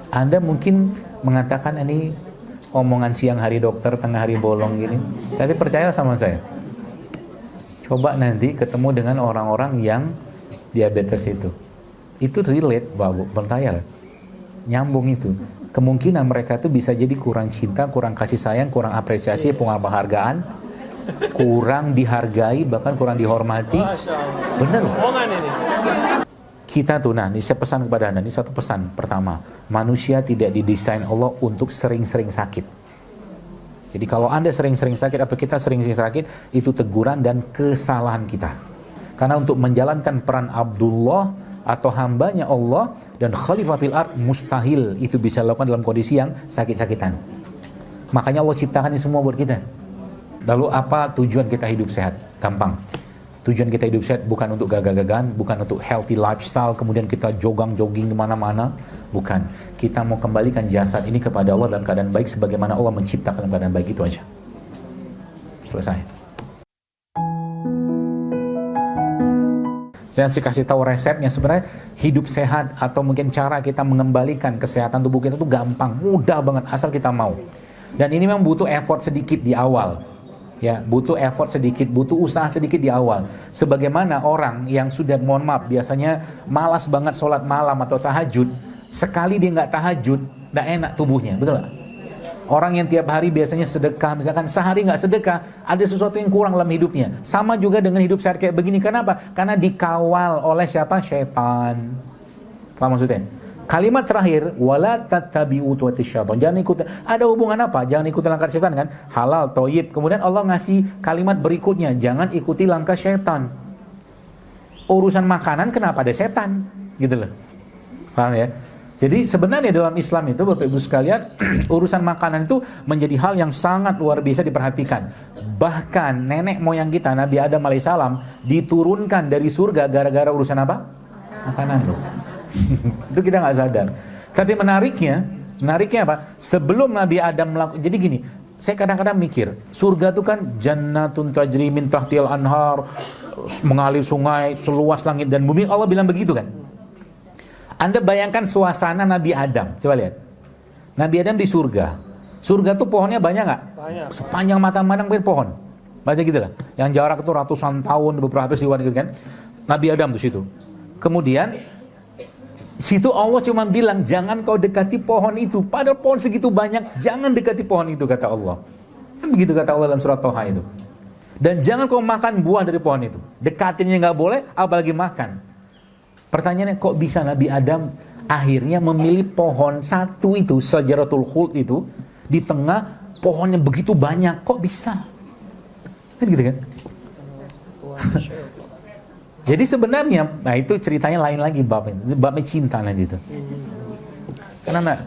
Anda mungkin mengatakan ini omongan siang hari dokter, tengah hari bolong gini. Tapi percaya sama saya. Coba nanti ketemu dengan orang-orang yang diabetes itu. Itu relate, Bapak, percaya. Nyambung itu. Kemungkinan mereka itu bisa jadi kurang cinta, kurang kasih sayang, kurang apresiasi, kurang penghargaan, kurang dihargai, bahkan kurang dihormati. Bener loh. Kita tuh, nah ini saya pesan kepada Anda, ini satu pesan pertama. Manusia tidak didesain Allah untuk sering-sering sakit. Jadi kalau Anda sering-sering sakit, atau kita sering-sering sakit, itu teguran dan kesalahan kita. Karena untuk menjalankan peran Abdullah atau hambanya Allah dan khalifah fil ard, mustahil itu bisa dilakukan dalam kondisi yang sakit-sakitan. Makanya Allah ciptakan ini semua buat kita. Lalu apa tujuan kita hidup sehat? Gampang. Tujuan kita hidup sehat bukan untuk gagah-gagahan, bukan untuk healthy lifestyle, kemudian kita jogging kemana-mana. Bukan. Kita mau kembalikan jasad ini kepada Allah dalam keadaan baik, sebagaimana Allah menciptakan dalam keadaan baik. Itu aja. Selesai. Saya kasih tahu resepnya. Sebenarnya hidup sehat atau mungkin cara kita mengembalikan kesehatan tubuh kita itu gampang, mudah banget, asal kita mau. Dan ini memang butuh effort sedikit di awal. Ya, butuh effort sedikit, butuh usaha sedikit di awal. Sebagaimana orang yang sudah, mohon maaf, biasanya malas banget sholat malam atau tahajud, sekali dia nggak tahajud, nggak enak tubuhnya, betul nggak? Orang yang tiap hari biasanya sedekah, misalkan sehari nggak sedekah, ada sesuatu yang kurang dalam hidupnya. Sama juga dengan hidup sehat kayak begini. Kenapa? Karena dikawal oleh siapa? Syaitan. Apa maksudnya? Kalimat terakhir, wala tattabi'u khutuwatis syaitan. Jangan ikuti. Ada hubungan apa? Jangan ikuti langkah syaitan kan? Halal, thayyib. Kemudian Allah ngasih kalimat berikutnya, jangan ikuti langkah syaitan. Urusan makanan kenapa ada setan? Gitu loh. Paham ya? Jadi sebenarnya dalam Islam itu, Bapak Ibu sekalian, urusan makanan itu menjadi hal yang sangat luar biasa diperhatikan. Bahkan nenek moyang kita, Nabi Adam alaihissalam, diturunkan dari surga gara-gara urusan apa? Makanan loh. Itu kita nggak sadar. Tapi menariknya apa? Sebelum Nabi Adam melakukan, jadi gini, saya kadang-kadang mikir, surga itu kan jannatun tajri min tahtihal anhar, mengalir sungai seluas langit dan bumi. Allah bilang begitu kan? Anda bayangkan suasana Nabi Adam, coba lihat. Nabi Adam di surga. Surga tuh pohonnya banyak nggak? Banyak. Sepanjang mata memandang pohon. Baca gitu lah. Yang jarak itu ratusan tahun, beberapa ribuan gitu kan. Nabi Adam di situ. Kemudian situ Allah cuma bilang, jangan kau dekati pohon itu. Padahal pohon segitu banyak, jangan dekati pohon itu, kata Allah. Kan begitu kata Allah dalam surat Toha itu. Dan jangan kau makan buah dari pohon itu. Dekatinnya nggak boleh, apalagi makan. Pertanyaannya, kok bisa Nabi Adam akhirnya memilih pohon satu itu, Syajaratul Khuld itu, di tengah pohonnya begitu banyak, kok bisa? Kan gitu kan? Jadi sebenarnya, nah itu ceritanya lain lagi babnya cinta nanti itu.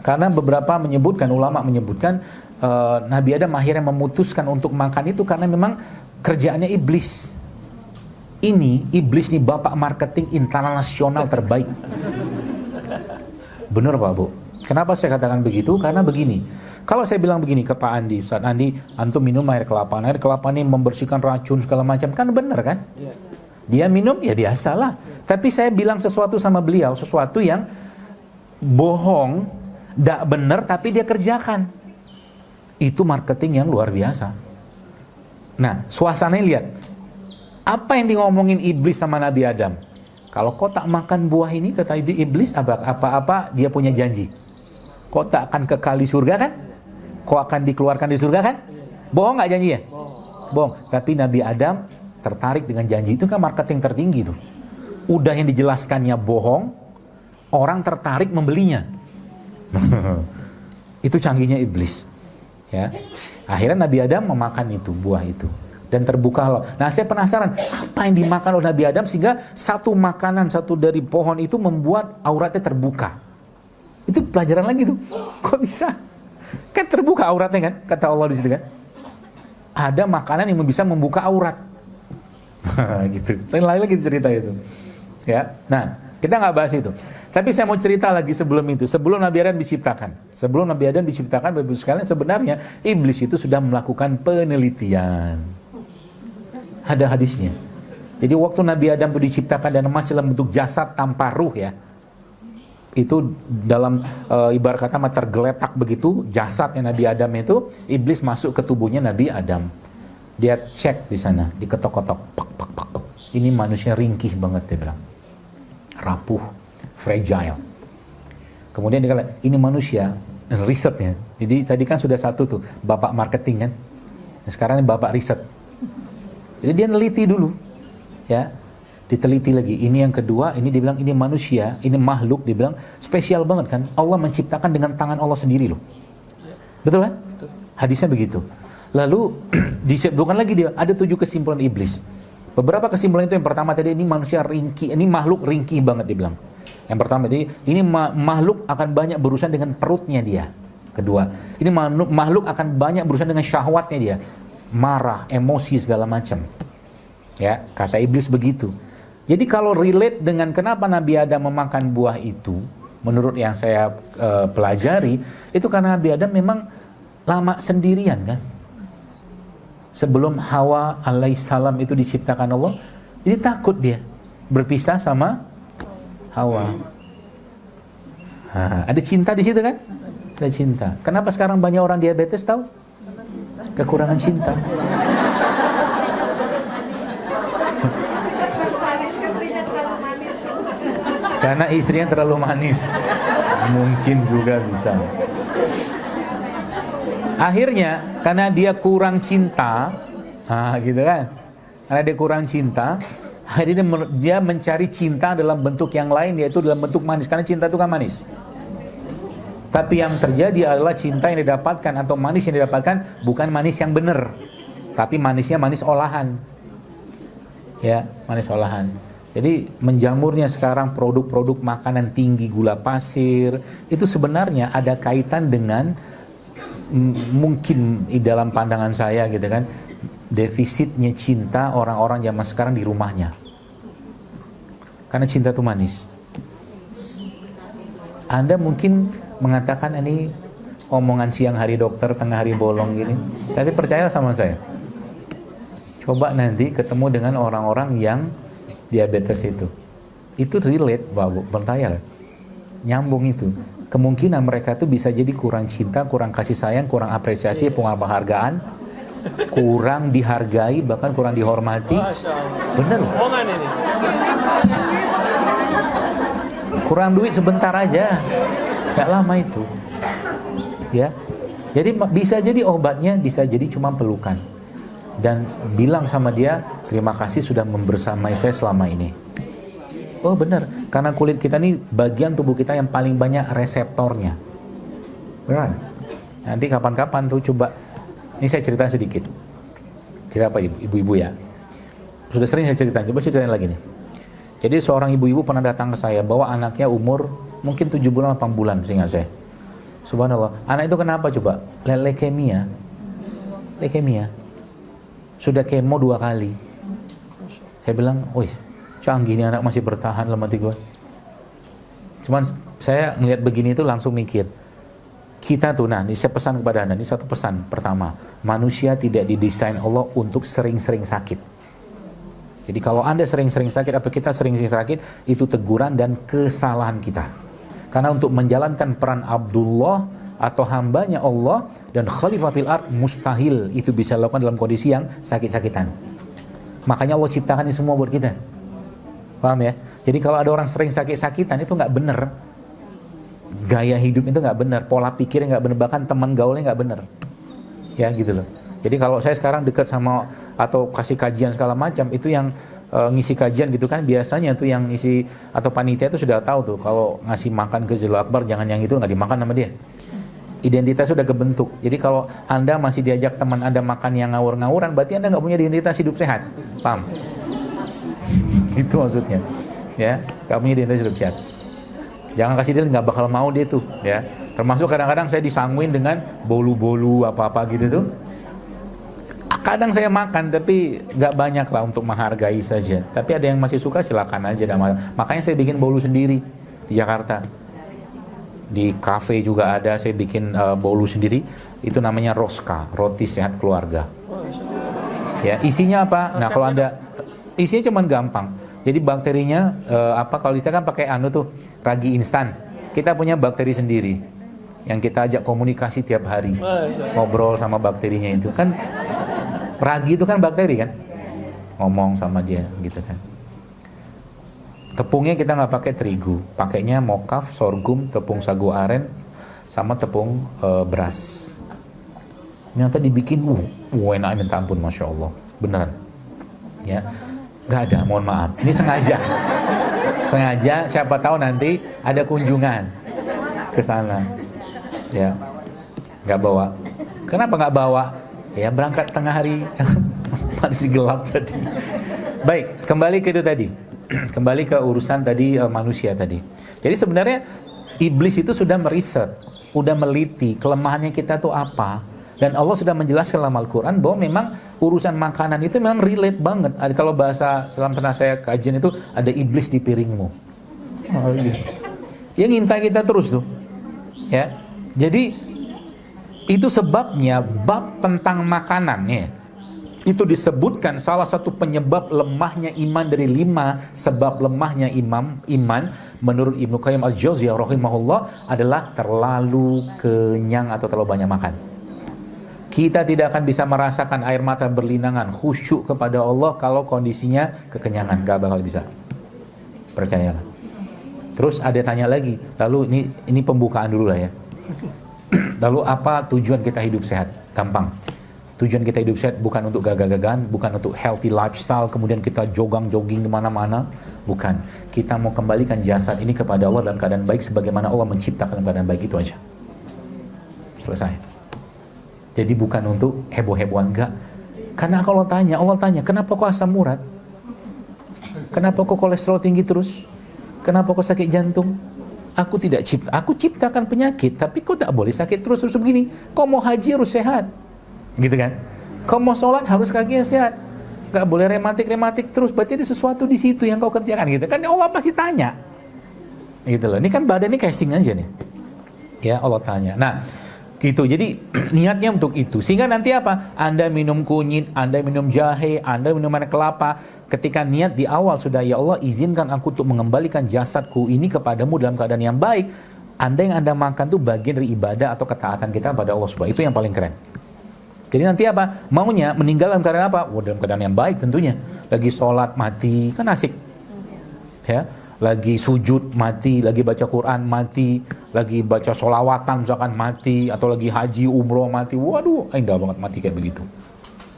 Karena beberapa menyebutkan, ulama menyebutkan Nabi Adam akhirnya memutuskan untuk makan itu karena memang kerjaannya iblis. Ini iblis nih bapak marketing internasional terbaik. Benar Pak Bu? Kenapa saya katakan begitu? Karena begini. Kalau saya bilang begini ke Pak Andi, Ustaz Andi, antum minum air kelapa. Air kelapa ini membersihkan racun segala macam, kan benar kan? Dia minum, ya biasalah. Tapi saya bilang sesuatu sama beliau, sesuatu yang bohong, tidak benar, tapi dia kerjakan. Itu marketing yang luar biasa. Nah, suasananya lihat. Apa yang ngomongin iblis sama Nabi Adam? Kalau kau tak makan buah ini, kata iblis, apa-apa dia punya janji. Kau tak akan kekal di surga kan? Kau akan dikeluarkan di surga kan? Bohong nggak janji ya? Bohong. Tapi Nabi Adam tertarik dengan janji. Itu kan marketing tertinggi tuh. Udah yang dijelaskannya bohong, orang tertarik membelinya. Itu canggihnya iblis. Ya. Akhirnya Nabi Adam memakan itu, buah itu. Dan terbuka loh. Nah saya penasaran, apa yang dimakan oleh Nabi Adam sehingga satu makanan, satu dari pohon itu membuat auratnya terbuka. Itu pelajaran lagi tuh. Kok bisa? Kan terbuka auratnya kan? Kata Allah di situ kan? Ada makanan yang bisa membuka aurat. Gitu. Lain lagi cerita itu. Ya. Nah, kita nggak bahas itu. Tapi saya mau cerita lagi sebelum itu. Sebelum Nabi Adam diciptakan. Sebelum Nabi Adam diciptakan, Bapak Ibu sekalian, sebenarnya iblis itu sudah melakukan penelitian. Ada hadisnya. Jadi waktu Nabi Adam itu diciptakan dan masih dalam bentuk jasad tanpa ruh ya. itu dalam ibarat kata tergeletak begitu jasadnya Nabi Adam itu, iblis masuk ke tubuhnya Nabi Adam. Dia cek di sana, diketok-ketok, pak, pak, pak, pak. Ini manusia ringkih banget, dia bilang, rapuh, fragile. Kemudian dia bilang, ini manusia, risetnya. Jadi tadi kan sudah satu tuh, bapak marketing kan, sekarang ini bapak riset. Jadi dia neliti dulu, ya, diteliti lagi. Ini yang kedua, ini dibilang ini manusia, ini makhluk, dibilang spesial banget kan. Allah menciptakan dengan tangan Allah sendiri loh. Betul kan? Hadisnya begitu. Lalu disebutkan lagi dia ada 7 kesimpulan iblis. Beberapa kesimpulan itu yang pertama tadi ini manusia ringkih, ini makhluk ringkih banget dibilang. Yang pertama tadi ini makhluk akan banyak berurusan dengan perutnya dia. Kedua, ini makhluk akan banyak berurusan dengan syahwatnya dia. Marah, emosi segala macam. Ya, kata iblis begitu. Jadi kalau relate dengan kenapa Nabi Adam memakan buah itu, menurut yang saya pelajari, itu karena Nabi Adam memang lama sendirian kan. Sebelum Hawa alaihissalam itu diciptakan Allah, jadi takut dia berpisah sama Hawa. Ada cinta di situ kan? Ada cinta. Kenapa sekarang banyak orang diabetes tahu? Kekurangan cinta. Karena istrinya terlalu manis. Mungkin juga bisa. Akhirnya karena dia kurang cinta, gitu kan? Karena dia kurang cinta, akhirnya dia mencari cinta dalam bentuk yang lain, yaitu dalam bentuk manis. Karena cinta itu kan manis. Tapi yang terjadi adalah cinta yang didapatkan atau manis yang didapatkan bukan manis yang benar, tapi manisnya manis olahan. Ya, manis olahan. Jadi menjamurnya sekarang produk-produk makanan tinggi gula pasir itu sebenarnya ada kaitan dengan mungkin di dalam pandangan saya gitu kan, defisitnya cinta orang-orang zaman sekarang di rumahnya. Karena cinta itu manis. Anda mungkin mengatakan ini omongan siang hari dokter, tengah hari bolong gini, tapi percayalah sama saya. Coba nanti ketemu dengan orang-orang yang diabetes itu relate, Bapak, percaya, nyambung itu. Kemungkinan mereka itu bisa jadi kurang cinta, kurang kasih sayang, kurang apresiasi, kurang penghargaan, kurang dihargai, bahkan kurang dihormati. Bener loh. Kurang duit sebentar aja, gak lama itu. Ya, jadi bisa jadi obatnya, bisa jadi cuma pelukan. Dan bilang sama dia, terima kasih sudah membersamai saya selama ini. Oh benar, karena kulit kita ini bagian tubuh kita yang paling banyak reseptornya. Benar. Nanti kapan-kapan tuh coba, ini saya cerita sedikit. Cerita apa ibu-ibu ya? Sudah sering saya cerita, coba ceritain lagi nih. Jadi seorang ibu-ibu pernah datang ke saya, bawa anaknya umur mungkin 7 bulan, 8 bulan, seingat saya. Subhanallah, anak itu kenapa coba? Leukemia. Leukemia. Sudah kemo 2 kali. Saya bilang, wih, canggih nih anak masih bertahan dalam hati gue. Cuman saya ngelihat begini itu langsung mikir, kita tuh, nah ini saya pesan kepada Anda, ini satu pesan pertama, manusia tidak didesain Allah untuk sering-sering sakit. Jadi kalau Anda sering-sering sakit atau kita sering-sering sakit, itu teguran dan kesalahan kita. Karena untuk menjalankan peran Abdullah atau hambanya Allah dan khalifah fil ard, mustahil itu bisa dilakukan dalam kondisi yang sakit-sakitan. Makanya Allah ciptakan ini semua buat kita. Paham ya? Jadi kalau ada orang sering sakit-sakitan itu nggak benar. Gaya hidup itu nggak benar, pola pikirnya nggak benar, bahkan teman gaulnya nggak benar. Ya gitu loh. Jadi kalau saya sekarang dekat sama atau kasih kajian segala macam, itu yang ngisi kajian gitu kan, biasanya tuh yang ngisi atau panitia itu sudah tahu tuh kalau ngasih makan ke Zul Akbar jangan yang itu, nggak dimakan sama dia. Identitas sudah kebentuk. Jadi kalau Anda masih diajak teman Anda makan yang ngawur-ngawuran, berarti Anda nggak punya identitas hidup sehat. Paham? Itu maksudnya. Ya, nggak punya identitas hidup sehat. Jangan kasih dia, nggak bakal mau dia tuh. Ya, termasuk kadang-kadang saya disangguin dengan bolu-bolu apa-apa gitu tuh. Kadang saya makan, tapi nggak banyak lah untuk menghargai saja. Tapi ada yang masih suka, silakan aja. Makanya saya bikin bolu sendiri di Jakarta. Di kafe juga ada, saya bikin bolu sendiri. Itu namanya Roska, roti sehat keluarga. Ya, isinya apa? Nah, kalau Anda isinya cuman gampang. Jadi bakterinya kalau kita kan pakai tuh ragi instan. kita punya bakteri sendiri yang kita ajak komunikasi tiap hari, ngobrol sama bakterinya itu kan. Ragi itu kan bakteri kan, ngomong sama dia gitu kan. Tepungnya kita nggak pakai terigu, pakainya mokaf, sorghum, tepung sagu aren, sama tepung beras. Ternyata dibikin, enak minta ampun, masya Allah, beneran. Ya, nggak ada, mohon maaf. Ini sengaja, siapa tahu nanti ada kunjungan ke sana. Ya, nggak bawa. Kenapa nggak bawa? Ya berangkat tengah hari, masih gelap tadi. Baik, kembali ke itu tadi. Kembali ke urusan tadi manusia tadi. Jadi sebenarnya iblis itu sudah meriset, sudah meliti kelemahannya kita tuh apa. Dan Allah sudah menjelaskan dalam Al-Quran bahwa memang urusan makanan itu memang relate banget. Kalau bahasa selam pernah saya kajian itu ada iblis di piringmu. Oh, iya. Dia ngintai kita terus tuh. Ya. Jadi itu sebabnya bab tentang makanannya itu disebutkan salah satu penyebab lemahnya iman dari 5 sebab lemahnya iman menurut Ibnu Qayyim Al-Jauziyah rahimahullah adalah terlalu kenyang atau terlalu banyak makan. Kita tidak akan bisa merasakan air mata berlinangan khusyuk kepada Allah kalau kondisinya kekenyangan, gak bakal bisa. Percayalah. Terus ada tanya lagi, lalu ini pembukaan dulu lah ya. Lalu apa tujuan kita hidup sehat? Gampang. Tujuan kita hidup sehat bukan untuk gagah-gagahan, bukan untuk healthy lifestyle, kemudian kita jogging kemana-mana. Bukan. Kita mau kembalikan jasad ini kepada Allah dalam keadaan baik sebagaimana Allah menciptakan dalam keadaan baik, itu aja. Selesai. Jadi bukan untuk heboh-hebohan, enggak. Karena kalau Allah tanya, kenapa kok asam urat? Kenapa kok kolesterol tinggi terus? Kenapa kok sakit jantung? Aku ciptakan penyakit, tapi kau tak boleh sakit terus begini. Kau mau haji harus sehat, gitu kan? Kau mau sholat harus kakinya sehat, gak boleh rematik terus. Berarti ada sesuatu di situ yang kau kerjakan, gitu kan? Allah pasti tanya, gitu loh. Ini kan badan ini casing aja nih, ya Allah tanya. Nah, gitu. Jadi niatnya untuk itu, sehingga nanti apa? Anda minum kunyit, Anda minum jahe, Anda minum air kelapa. Ketika niat di awal sudah, ya Allah izinkan aku untuk mengembalikan jasadku ini kepadamu dalam keadaan yang baik. Yang Anda makan itu bagian dari ibadah atau ketaatan kita pada Allah Subhanahu. Itu yang paling keren. Jadi nanti apa? Maunya meninggal dalam keadaan apa? Dalam keadaan yang baik tentunya. Lagi sholat mati, kan asik. Ya, lagi sujud mati, lagi baca Quran mati, lagi baca sholawatan misalkan mati, atau lagi haji umroh mati. Waduh, indah banget mati kayak begitu.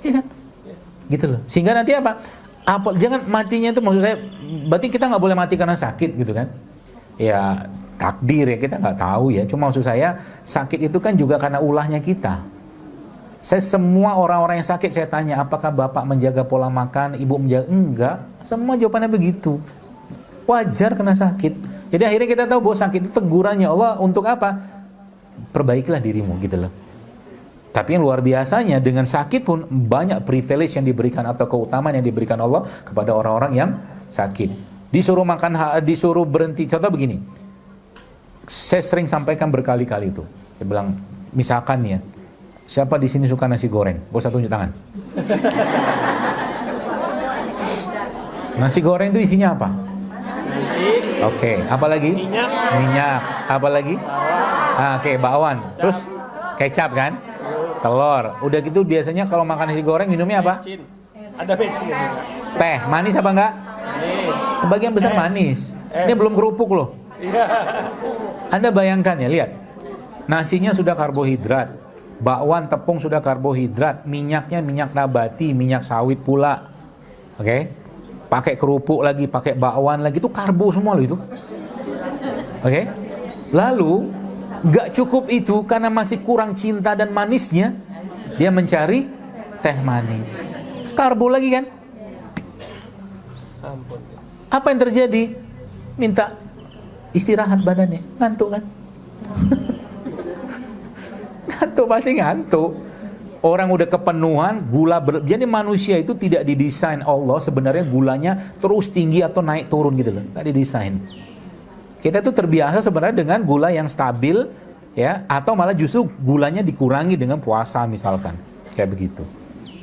Iya kan? Gitu loh. Sehingga nanti apa? Jangan matinya itu, maksud saya berarti kita nggak boleh mati karena sakit gitu kan? Ya takdir ya, kita nggak tahu ya. Cuma maksud saya sakit itu kan juga karena ulahnya kita. Saya semua orang-orang yang sakit saya tanya, apakah bapak menjaga pola makan, ibu menjaga? Enggak, semua jawabannya begitu. Wajar kena sakit. Jadi akhirnya kita tahu bahwa sakit itu tegurannya Allah untuk apa? Perbaikilah dirimu gitu loh. Tapi yang luar biasanya dengan sakit pun banyak privilege yang diberikan atau keutamaan yang diberikan Allah kepada orang-orang yang sakit. Disuruh makan, disuruh berhenti. Contoh begini, saya sering sampaikan berkali-kali itu. Saya bilang, misalkan ya, siapa di sini suka nasi goreng? Boleh tunjuk tangan. Nasi goreng itu isinya apa? Nasi. Oke, apa lagi? Minyak. Apa lagi? Oke, bakwan. Terus kecap kan? Telur. Udah gitu biasanya kalau makan nasi goreng minumnya apa? Becin. Ada becin. Teh. Manis apa enggak? Manis. Sebagian besar manis. Ini belum kerupuk loh. Anda bayangkan ya, lihat. Nasinya sudah karbohidrat. Bakwan, tepung sudah karbohidrat. Minyaknya minyak nabati, minyak sawit pula. Oke? Pakai kerupuk lagi, pakai bakwan lagi, itu karbo semua loh itu. Oke? Lalu gak cukup itu, karena masih kurang cinta dan manisnya, dia mencari teh manis. Karbo lagi kan? Apa yang terjadi? Minta istirahat badannya, ngantuk kan? Ngantuk, pasti ngantuk. Orang udah kepenuhan, jadi manusia itu tidak didesain Allah sebenarnya gulanya terus tinggi atau naik turun gitu loh. Gak didesain. Kita tuh terbiasa sebenarnya dengan gula yang stabil, ya, atau malah justru gulanya dikurangi dengan puasa misalkan, kayak begitu.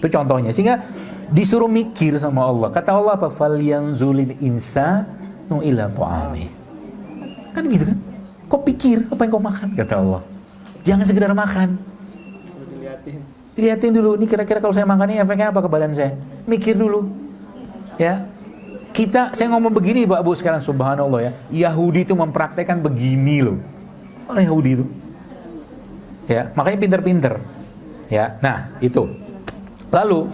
Itu contohnya. Sehingga disuruh mikir sama Allah. Kata Allah apa? Falyanzulil insanu ila ta'ami. Kan gitu kan? Kau pikir apa yang kau makan? Kata Allah. Jangan sekedar makan. Dilihatin dulu, ini kira-kira kalau saya makan ini efeknya apa ke badan saya? Mikir dulu. Ya. Saya ngomong begini Bapak Bu sekarang, subhanallah ya. Yahudi itu mempraktekkan begini loh. Orang Yahudi itu. Ya, makanya pinter-pinter. Ya. Nah, itu. Lalu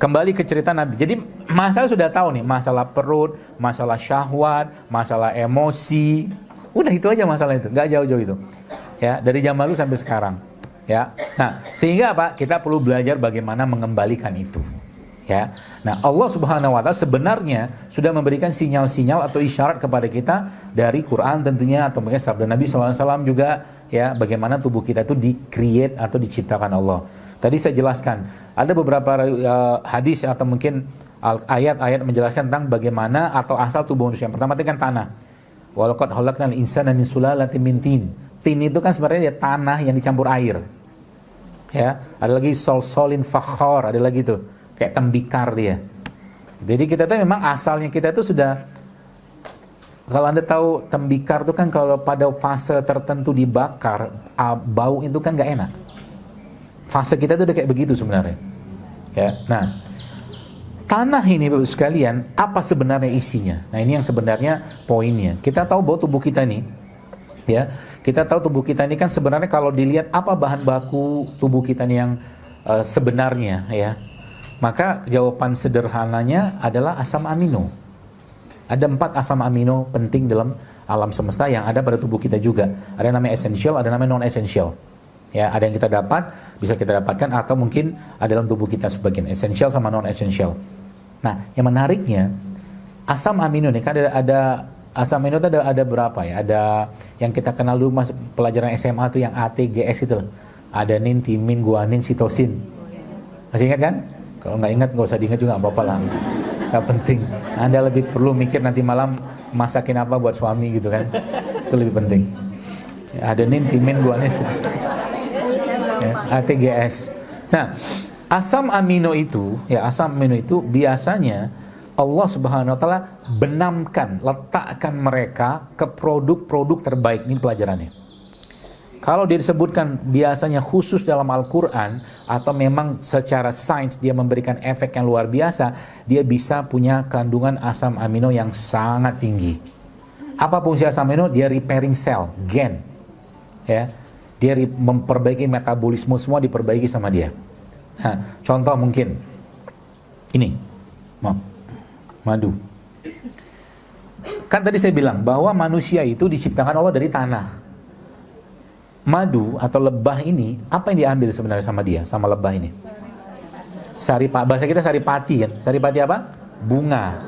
kembali ke cerita Nabi. Jadi masalah sudah tahu nih, masalah perut, masalah syahwat, masalah emosi. Udah itu aja masalah itu, nggak jauh-jauh itu. Ya, dari zaman lalu sampai sekarang. Ya. Nah, sehingga apa? Kita perlu belajar bagaimana mengembalikan itu. Ya. Nah, Allah Subhanahu wa taala sebenarnya sudah memberikan sinyal-sinyal atau isyarat kepada kita dari Quran tentunya, atau mungkin sabda Nabi SAW juga, ya, bagaimana tubuh kita itu di-create atau diciptakan Allah. Tadi saya jelaskan, ada beberapa hadis atau mungkin ayat-ayat menjelaskan tentang bagaimana atau asal tubuh manusia. Yang pertama itu kan tanah. Walaqad khalaqnal insana min sulalatin min tin. Tin itu kan sebenarnya ya tanah yang dicampur air. Ya, ada lagi solsolin fakhor, ada lagi tuh kayak tembikar dia. Jadi kita tuh memang asalnya kita itu sudah, kalau Anda tahu tembikar itu kan kalau pada fase tertentu dibakar, bau itu kan nggak enak. Fase kita itu udah kayak begitu sebenarnya. Ya, nah tanah ini Bapak sekalian, apa sebenarnya isinya? Nah ini yang sebenarnya poinnya. Kita tahu bahwa tubuh kita nih, ya, kita tahu tubuh kita ini kan sebenarnya kalau dilihat apa bahan baku tubuh kita nih yang sebenarnya, ya. Maka jawaban sederhananya adalah asam amino. Ada 4 asam amino penting dalam alam semesta yang ada pada tubuh kita juga. Ada yang namanya essential, ada yang namanya non-essential. Ya, ada yang kita dapat, bisa kita dapatkan, atau mungkin ada dalam tubuh kita sebagian essential sama non-essential. Nah, yang menariknya, asam amino ini kan ada asam amino itu ada berapa ya? Ada yang kita kenal dulu mas pelajaran SMA itu yang ATGS itu loh. Adenin, timin, guanin, sitosin. Masih ingat kan? Kalau nggak ingat nggak usah diingat juga, nggak apa-apa lah. Nggak penting. Anda lebih perlu mikir nanti malam masakin apa buat suami gitu kan? Itu lebih penting. Ya, adenin, timin, guanin, ya, ATGS. Nah, asam amino itu, ya asam amino itu biasanya Allah Subhanahu wa taala benamkan, letakkan mereka ke produk-produk terbaik. Ini pelajarannya. Kalau dia disebutkan biasanya khusus dalam Al-Quran, atau memang secara sains dia memberikan efek yang luar biasa, dia bisa punya kandungan asam amino yang sangat tinggi. Apa fungsi asam amino? Dia repairing sel, gen. Ya, dia memperbaiki metabolisme, semua diperbaiki sama dia. Nah, contoh mungkin ini, madu. Kan tadi saya bilang bahwa manusia itu diciptakan Allah dari tanah. Madu atau lebah ini, apa yang diambil sebenarnya sama dia, sama lebah ini? Bahasa kita saripati kan? Saripati apa? Bunga.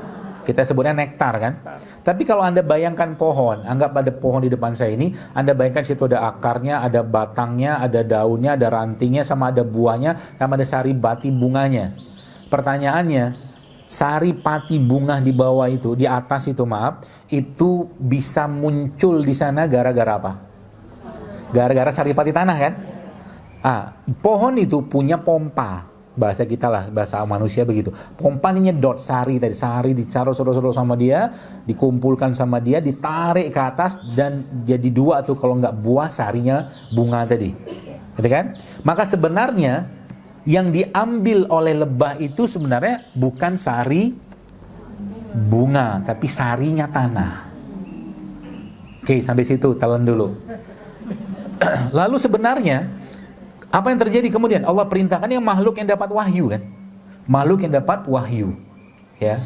Kita sebutnya nektar kan? Tapi kalau Anda bayangkan pohon, anggap ada pohon di depan saya ini, Anda bayangkan situ ada akarnya, ada batangnya, ada daunnya, ada rantingnya, sama ada buahnya, sama ada saripati bunganya. Pertanyaannya, saripati bunga di bawah itu, di atas itu itu bisa muncul di sana gara-gara apa? Gara-gara saripati tanah kan? Pohon itu punya pompa, bahasa kita lah, bahasa manusia begitu. Pompa ini nyedot sari tadi, sari dicaro-soro sama dia, dikumpulkan sama dia, ditarik ke atas dan jadi 2 tuh kalau nggak buah sarinya bunga tadi, gitu kan? Maka sebenarnya yang diambil oleh lebah itu sebenarnya bukan sari bunga, tapi sarinya tanah. Oke, sampai situ telan dulu. Lalu sebenarnya apa yang terjadi kemudian? Allah perintahkan yang makhluk yang dapat wahyu kan? Makhluk yang dapat wahyu, ya.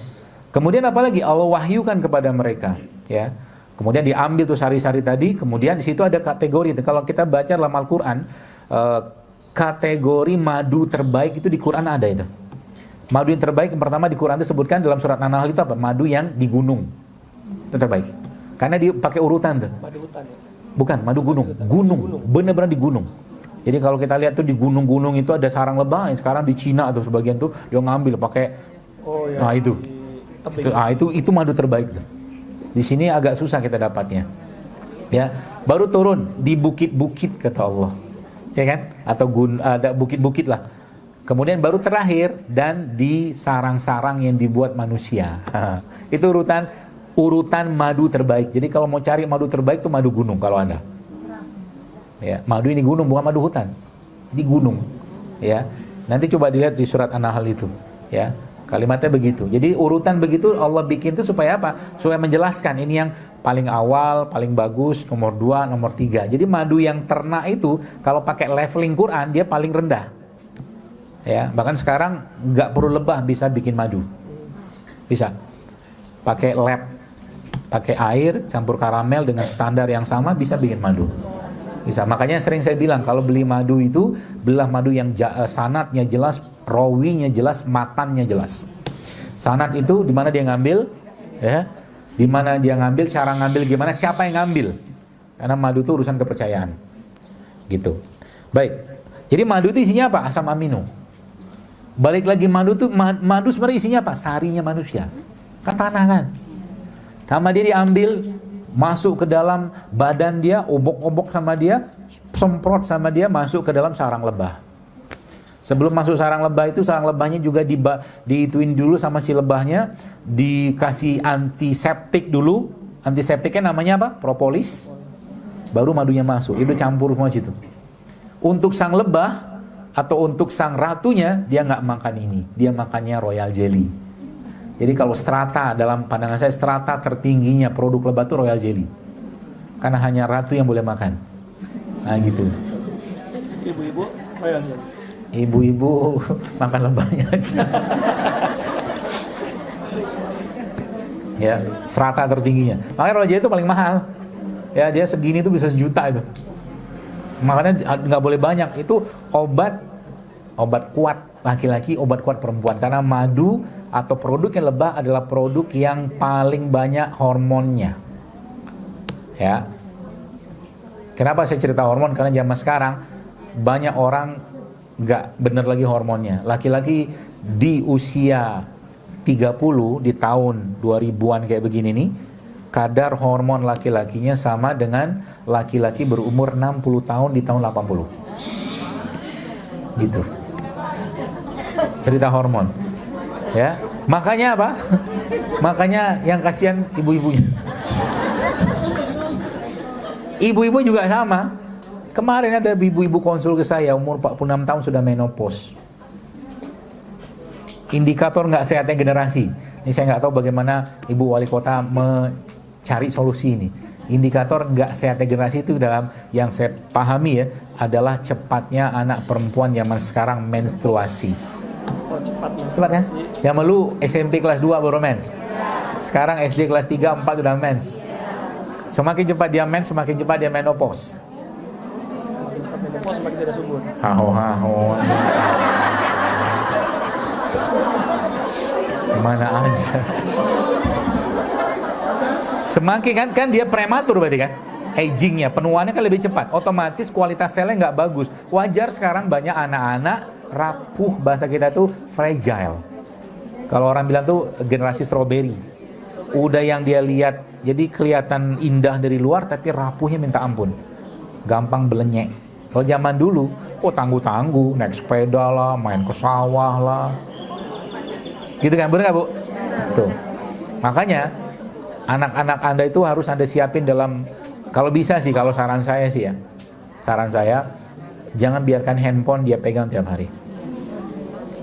Kemudian apalagi Allah wahyukan kepada mereka, ya. Kemudian diambil tuh sari-sari tadi, kemudian di situ ada kategori. Kalau kita baca dalam Al-Qur'an, kategori madu terbaik itu di Quran ada itu. Madu yang terbaik yang pertama di Quran itu disebutkan dalam surat An-Nahl itu apa? Madu yang di gunung. Itu terbaik. Karena dia pakai urutan tuh. Madu hutan ya? Bukan, madu gunung. Gunung, benar-benar di gunung. Jadi kalau kita lihat tuh di gunung-gunung itu ada sarang lebah. Sekarang di Cina atau sebagian tuh dia ngambil pakai. Nah itu madu terbaik tuh. Di sini agak susah kita dapatnya. Ya, baru turun di bukit-bukit kata Allah. Ya kan? Atau ada bukit-bukit lah. Kemudian baru terakhir dan di sarang-sarang yang dibuat manusia. Itu urutan urutan madu terbaik. Jadi kalau mau cari madu terbaik tuh madu gunung kalau ada. Ya, madu ini gunung bukan madu hutan. Di gunung. Ya. Nanti coba dilihat di surat An-Nahl itu, ya. Kalimatnya begitu. Jadi urutan begitu Allah bikin itu supaya apa? Supaya menjelaskan ini yang paling awal, paling bagus, nomor 2, nomor 3. Jadi madu yang ternak itu kalau pakai leveling Quran dia paling rendah. Ya, bahkan sekarang nggak perlu lebah bisa bikin madu. Bisa. Pakai lab, pakai air campur karamel dengan standar yang sama bisa bikin madu. Bisa. Makanya sering saya bilang kalau beli madu itu belilah madu yang sanadnya jelas, rawinya jelas, matannya jelas. Sanad itu di mana dia ngambil, ya, di mana dia ngambil, cara ngambil gimana, siapa yang ngambil. Karena madu itu urusan kepercayaan, gitu. Baik. Jadi madu itu isinya apa? Asam amino. Balik lagi madu sebenarnya isinya apa? Sarinya manusia. Kan tanah kan. Sama dia diambil, masuk ke dalam badan dia, obok-obok sama dia, semprot sama dia, masuk ke dalam sarang lebah. Sebelum masuk sarang lebah itu, sarang lebahnya juga diituin dulu sama si lebahnya, dikasih antiseptik dulu. Antiseptiknya namanya apa? Propolis. Baru madunya masuk, itu campur semua situ. Untuk sang lebah atau untuk sang ratunya, dia nggak makan ini, dia makannya royal jelly. Jadi kalau strata, dalam pandangan saya strata tertingginya produk lebah itu royal jelly. Karena hanya ratu yang boleh makan. Nah gitu. Ibu-ibu royal jelly. Ibu-ibu makan lebahnya aja. Ya, strata tertingginya. Makanya royal jelly itu paling mahal. Ya, dia segini tuh bisa 1 juta itu. Makanya nggak boleh banyak. Itu obat kuat laki-laki, obat kuat perempuan. Karena madu atau produk yang lebah adalah produk yang paling banyak hormonnya. Ya. Kenapa saya cerita hormon? Karena zaman sekarang banyak orang nggak bener lagi hormonnya. Laki-laki di usia 30 di tahun 2000-an kayak begini nih, kadar hormon laki-lakinya sama dengan laki-laki berumur 60 tahun di tahun 80. Gitu. Cerita hormon. Ya, makanya apa? Makanya yang kasihan ibu-ibunya. Ibu-ibu juga sama. Kemarin ada ibu-ibu konsul ke saya, umur 46 tahun sudah menopause. Indikator nggak sehatnya generasi. Ini saya nggak tahu bagaimana Ibu Wali Kota mencari solusi ini. Indikator nggak sehatnya generasi itu dalam yang saya pahami ya adalah cepatnya anak perempuan zaman sekarang menstruasi. Oh, Cepat kan? Yang malu SMP kelas 2 baru mens. Sekarang SD kelas 3, 4 sudah mens. Semakin cepat dia mens, semakin cepat dia menopause. Semakin cepat menopause, semakin tidak subur. Mana aja. Semakin kan dia prematur berarti kan? Agingnya, penuaannya kan lebih cepat. Otomatis kualitas selnya nggak bagus. Wajar sekarang banyak anak-anak rapuh, bahasa kita tuh fragile. Kalau orang bilang tuh generasi strawberry. Udah yang dia lihat, jadi kelihatan indah dari luar tapi rapuhnya minta ampun. Gampang belenyek. Kalau zaman dulu, tangguh-tangguh, naik sepeda lah, main ke sawah lah. Gitu kan, bener nggak Bu? Tuh. Makanya anak-anak Anda itu harus Anda siapin dalam, kalau bisa sih, kalau saran saya sih ya, saran saya, jangan biarkan handphone dia pegang tiap hari.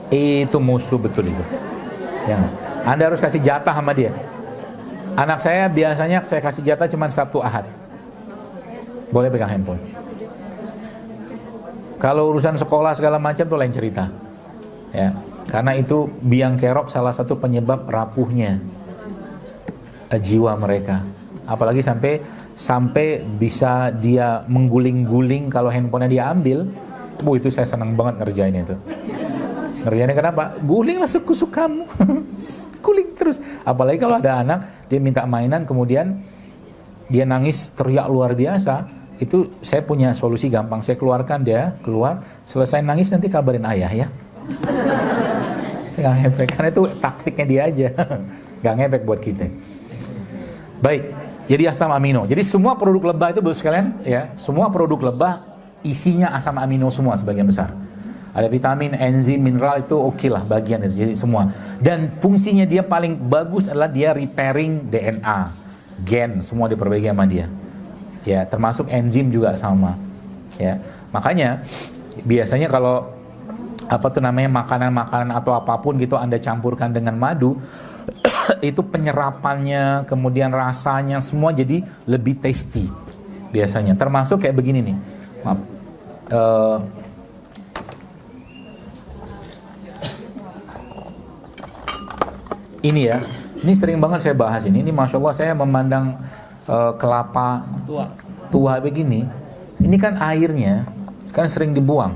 Itu musuh betul itu. Jangan. Anda harus kasih jatah sama dia. Anak saya biasanya saya kasih jatah cuma Sabtu Ahad. Boleh pegang handphone. Kalau urusan sekolah segala macam tuh lain cerita. Ya, karena itu biang kerok salah satu penyebab rapuhnya jiwa mereka. Apalagi sampai bisa dia mengguling-guling kalau handphonenya dia ambil. Itu saya senang banget ngerjainnya itu. Ngerjainnya kenapa? Guling lah suka-sukamu. Guling terus. Apalagi kalau ada anak dia minta mainan kemudian dia nangis teriak luar biasa. Itu saya punya solusi gampang. Saya keluarkan dia keluar, selesai nangis nanti kabarin ayah ya. Gak ngepek, karena itu taktiknya dia aja. Gak ngepek buat kita. Baik, jadi asam amino. Jadi semua produk lebah itu baru sekalian ya, semua produk lebah isinya asam amino semua sebagian besar. Ada vitamin, enzim, mineral itu oke lah bagian itu, jadi semua. Dan fungsinya dia paling bagus adalah dia repairing DNA, gen, semua diperbaiki sama dia. Ya, termasuk enzim juga sama. Ya, makanya biasanya kalau apa tuh namanya makanan-makanan atau apapun gitu Anda campurkan dengan madu, itu penyerapannya, kemudian rasanya semua jadi lebih tasty biasanya. Termasuk kayak begini nih. Maaf. Ini ya, ini sering banget saya bahas ini. Ini masya Allah saya memandang kelapa tua begini. Ini kan airnya sekarang sering dibuang.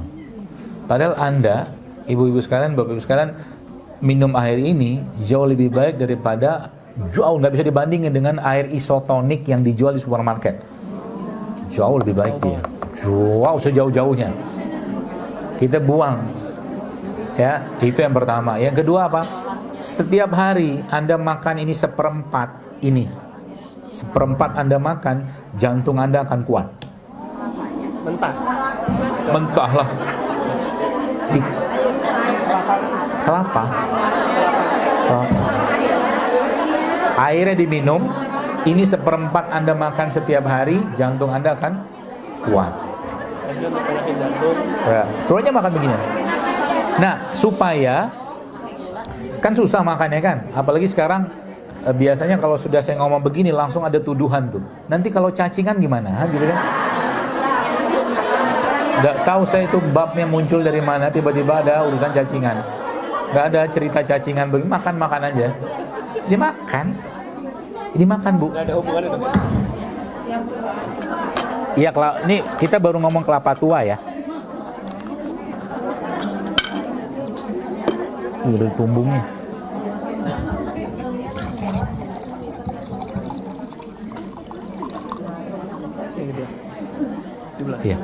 Padahal Anda, ibu-ibu sekalian, bapak-ibu sekalian, minum air ini jauh lebih baik daripada, jauh nggak bisa dibandingin dengan air isotonik yang dijual di supermarket. Jauh lebih baik dia. Jauh sejauh-jauhnya. Kita buang. Ya, itu yang pertama. Yang kedua apa? Setiap hari Anda makan ini seperempat Anda makan, jantung Anda akan kuat. Mentah. Mentah lah. Kelapa. Airnya diminum, ini seperempat Anda makan setiap hari, jantung Anda akan kuat. Lagi untuk penyakit jantung. Ya, pokoknya makan begini. Nah, supaya kan susah makannya kan, apalagi sekarang biasanya kalau sudah saya ngomong begini langsung ada tuduhan tuh. Nanti kalau cacingan gimana, gitu kan? Nggak tahu saya itu babnya muncul dari mana, tiba-tiba ada urusan cacingan. Nggak ada cerita cacingan, begini makan aja. Dimakan Bu. Nggak ada hubungannya dong. Iya, ini kita baru ngomong kelapa tua ya. Udah tumbungnya. Sini dia. Di belah. Iya.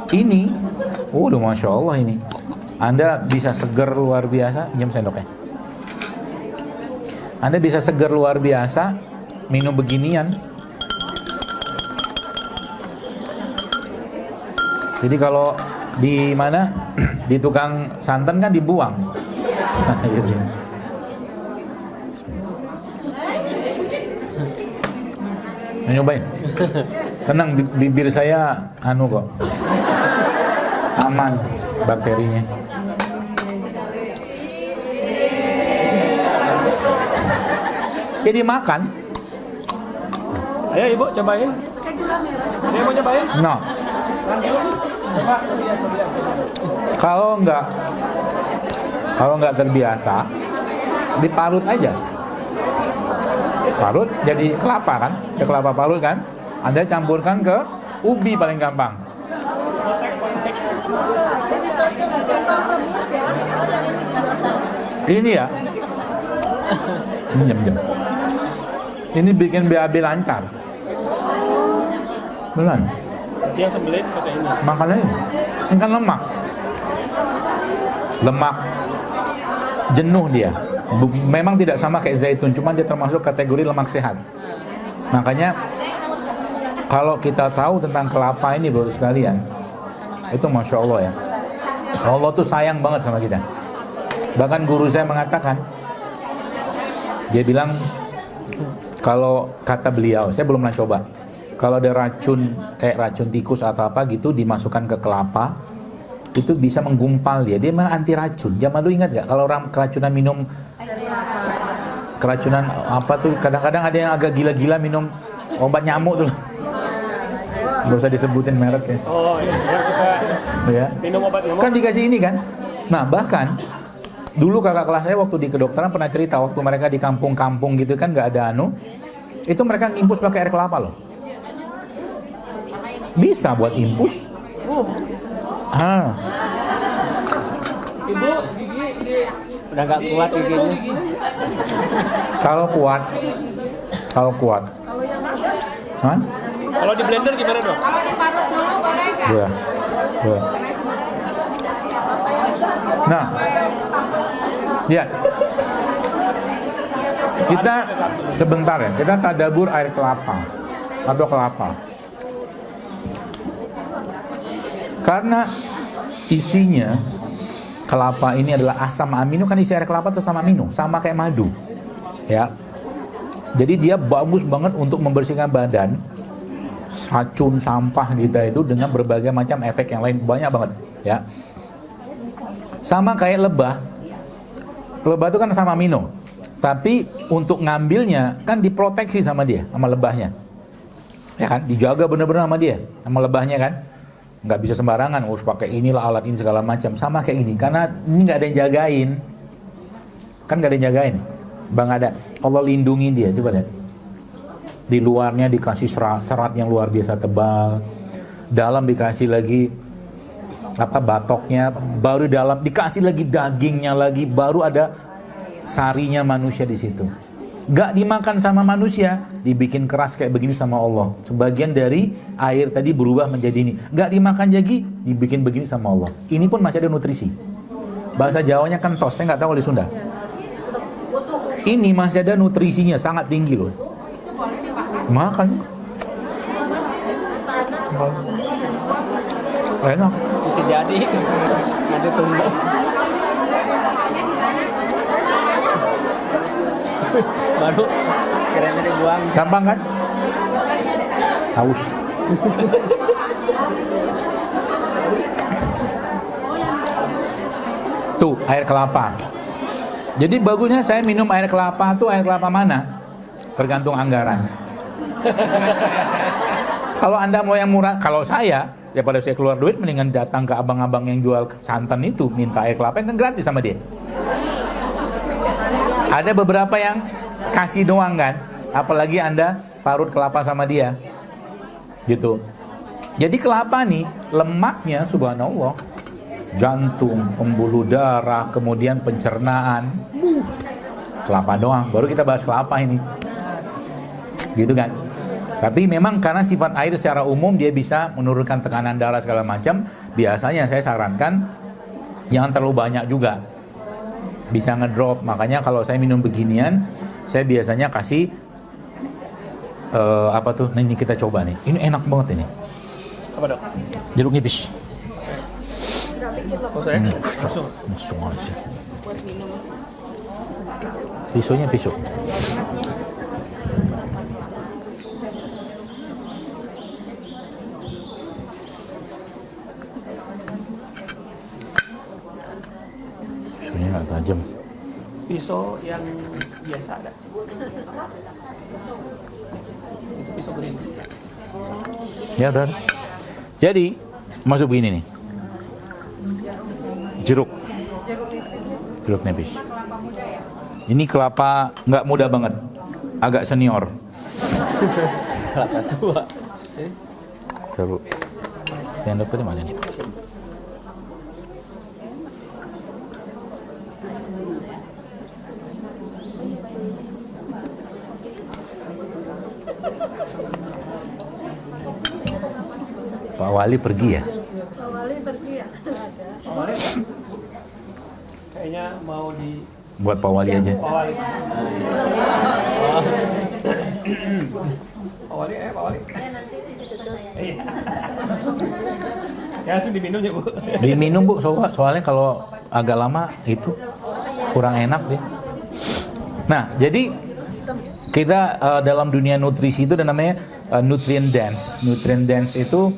Ini, udah masya Allah ini. Anda bisa seger luar biasa. Jam sendoknya. Anda bisa seger luar biasa minum beginian. Jadi kalau di mana di tukang santan kan dibuang. Nyobain. Tenang, bibir saya kok. Aman bakterinya. Jadi makan. Ayo Ibu cobain. Dia mau nyobain? No. Pak, coba. Kalau nggak terbiasa, diparut aja. Parut jadi kelapa kan? Ya kelapa parut kan? Anda campurkan ke ubi paling gampang. Ini ya. Jam. Ini bikin BAB lancar. Beneran. Yang sembelit pakai ini. Makan aja. Ini kan lemak jenuh dia. Memang tidak sama kayak zaitun, cuma dia termasuk kategori lemak sehat. Makanya kalau kita tahu tentang kelapa ini baru sekalian, itu masya Allah ya, Allah tuh sayang banget sama kita. Bahkan guru saya mengatakan, dia bilang kalau kata beliau, saya belum pernah coba, kalau ada racun kayak racun tikus atau apa gitu dimasukkan ke kelapa, itu bisa menggumpal dia memang anti racun. Zaman dulu ingat gak kalau orang keracunan minum, keracunan apa tuh, kadang-kadang ada yang agak gila-gila minum obat nyamuk tuh, nggak usah disebutin merek ya. Oh iya, yang suka Ya. minum obat nyamuk. Kan dikasih ini kan. Nah bahkan dulu kakak kelas saya waktu di kedokteran pernah cerita, waktu mereka di kampung-kampung gitu kan nggak ada itu mereka ngimpus pakai air kelapa loh. Bisa buat impus. Ibu gigi Udah gak kuat giginya. Kalau kuat. Hah? kalau di blender gimana dong? Iya. Iya. Nah, lihat. Kita sebentar ya, kita tadabur air kelapa atau kelapa. Karena isinya kelapa ini adalah asam amino, kan isi air kelapa itu asam amino, sama kayak madu. Ya. Jadi dia bagus banget untuk membersihkan badan, racun sampah kita itu dengan berbagai macam efek yang lain, banyak banget, ya. Sama kayak lebah. Lebah itu kan asam amino. Tapi untuk ngambilnya kan diproteksi sama dia, sama lebahnya. Ya kan, dijaga benar-benar sama dia, sama lebahnya kan. Nggak bisa sembarangan, harus pakai inilah alat ini segala macam. Sama kayak gini, karena ini nggak ada yang jagain. Kan nggak ada yang jagain. Bang ada, Allah lindungi dia, coba lihat. Di luarnya dikasih serat yang luar biasa tebal. Dalam dikasih lagi batoknya, baru dalam dikasih lagi dagingnya lagi, baru ada sarinya manusia di situ. Gak dimakan sama manusia, dibikin keras kayak begini sama Allah. Sebagian dari air tadi berubah menjadi ini. Gak dimakan lagi, dibikin begini sama Allah. Ini pun masih ada nutrisi. Bahasa Jawanya kentos, saya nggak tahu di Sunda. Ini masih ada nutrisinya, sangat tinggi loh. Makan. Enak. Bisa jadi nanti tumbuh. Baru kira-kira dibuang. Gampang kan? Haus. Tuh, air kelapa. Jadi bagusnya saya minum air kelapa tuh air kelapa mana? Tergantung anggaran. Kalau Anda mau yang murah, kalau saya, daripada saya keluar duit, mendingan datang ke abang-abang yang jual santan itu, minta air kelapa yang kan gratis sama dia. Ada beberapa yang kasih doang kan, apalagi Anda parut kelapa sama dia, gitu. Jadi kelapa nih, lemaknya subhanallah, jantung, pembuluh darah, kemudian pencernaan, kelapa doang. Baru kita bahas kelapa ini, gitu kan. Tapi memang karena sifat air secara umum dia bisa menurunkan tekanan darah segala macam. Biasanya saya sarankan jangan terlalu banyak juga, bisa ngedrop. Makanya kalau saya minum beginian, saya biasanya kasih ini kita coba nih. Ini enak banget ini. Apa dok? Jeruk nipis. Oh saya? Langsung aja. Pisaunya pisau. Pisaunya nggak tajam. Pisau yang biasa ada. Pisau begini. Ya udah. Jadi masuk begini nih. Jeruk nipis. Ini kelapa nggak muda banget, agak senior. Kelapa tua. Jeruk. Yang dapat di mana nih? Pak Wali pergi ya? Pak Wali pergi ya? Kayaknya mau di Buat Pak Wali aja. Pak Wali. Pak Wali, Pak Wali. Iya. Ya langsung diminum ya Bu. Diminum Bu, soalnya kalau agak lama itu kurang enak deh. Nah, jadi kita dalam dunia nutrisi itu ada namanya nutrient dance. Nutrient dance itu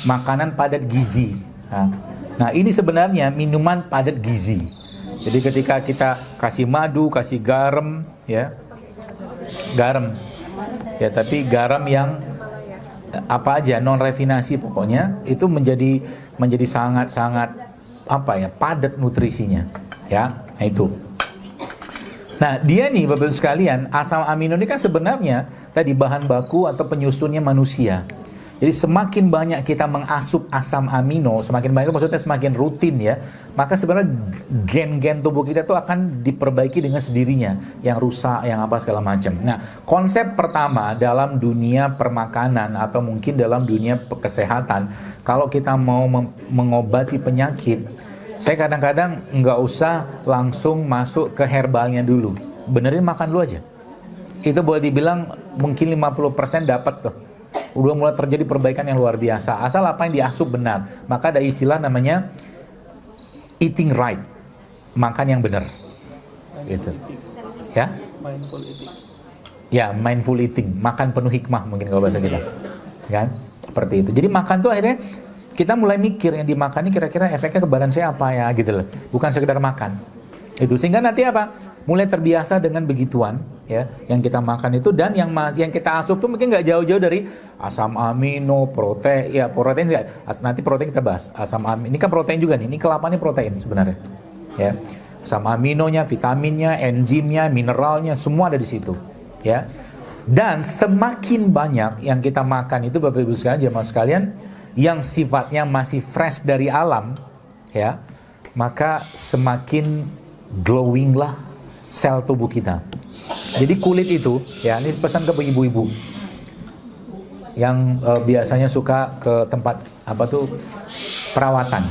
makanan padat gizi. Nah, ini sebenarnya minuman padat gizi. Jadi ketika kita kasih madu, kasih garam, ya, tapi garam yang apa aja, non refinasi pokoknya, itu menjadi sangat padat nutrisinya, ya. Nah itu. Nah dia nih Bapak sekalian, asam amino ini kan sebenarnya tadi bahan baku atau penyusunnya manusia. Jadi semakin banyak kita mengasup asam amino, semakin banyak itu maksudnya semakin rutin ya, maka sebenarnya gen-gen tubuh kita itu akan diperbaiki dengan sendirinya, yang rusak, yang apa segala macam. Nah, konsep pertama dalam dunia permakanan atau mungkin dalam dunia kesehatan, kalau kita mau mengobati penyakit, saya kadang-kadang nggak usah langsung masuk ke herbalnya dulu, benerin makan dulu aja. Itu boleh dibilang mungkin 50% dapat tuh. Udah mulai terjadi perbaikan yang luar biasa. Asal apa yang diasup benar. Maka ada istilah namanya eating right. Makan yang benar. Gitu. Ya? Mindful eating. Ya, mindful eating. Makan penuh hikmah mungkin kalau bahasa kita. Kan? Seperti itu. Jadi makan tuh akhirnya kita mulai mikir yang dimakan ini kira-kira efeknya ke badan saya apa ya gitu loh. Bukan sekedar makan. Itu sehingga nanti apa? Mulai terbiasa dengan begituan ya yang kita makan itu, dan yang kita asup tuh mungkin nggak jauh-jauh dari asam amino, protein. Ya, protein enggak. Nanti protein kita bahas. Asam amino ini kan protein juga nih. Ini kelapa ini protein sebenarnya. Ya. Asam aminonya, vitaminnya, enzimnya, mineralnya semua ada di situ. Ya. Dan semakin banyak yang kita makan itu Bapak Ibu sekalian, jemaah sekalian, yang sifatnya masih fresh dari alam, ya, maka semakin glowing lah sel tubuh kita. Jadi kulit itu, ya, ini pesan ke ibu-ibu yang biasanya suka ke tempat perawatan.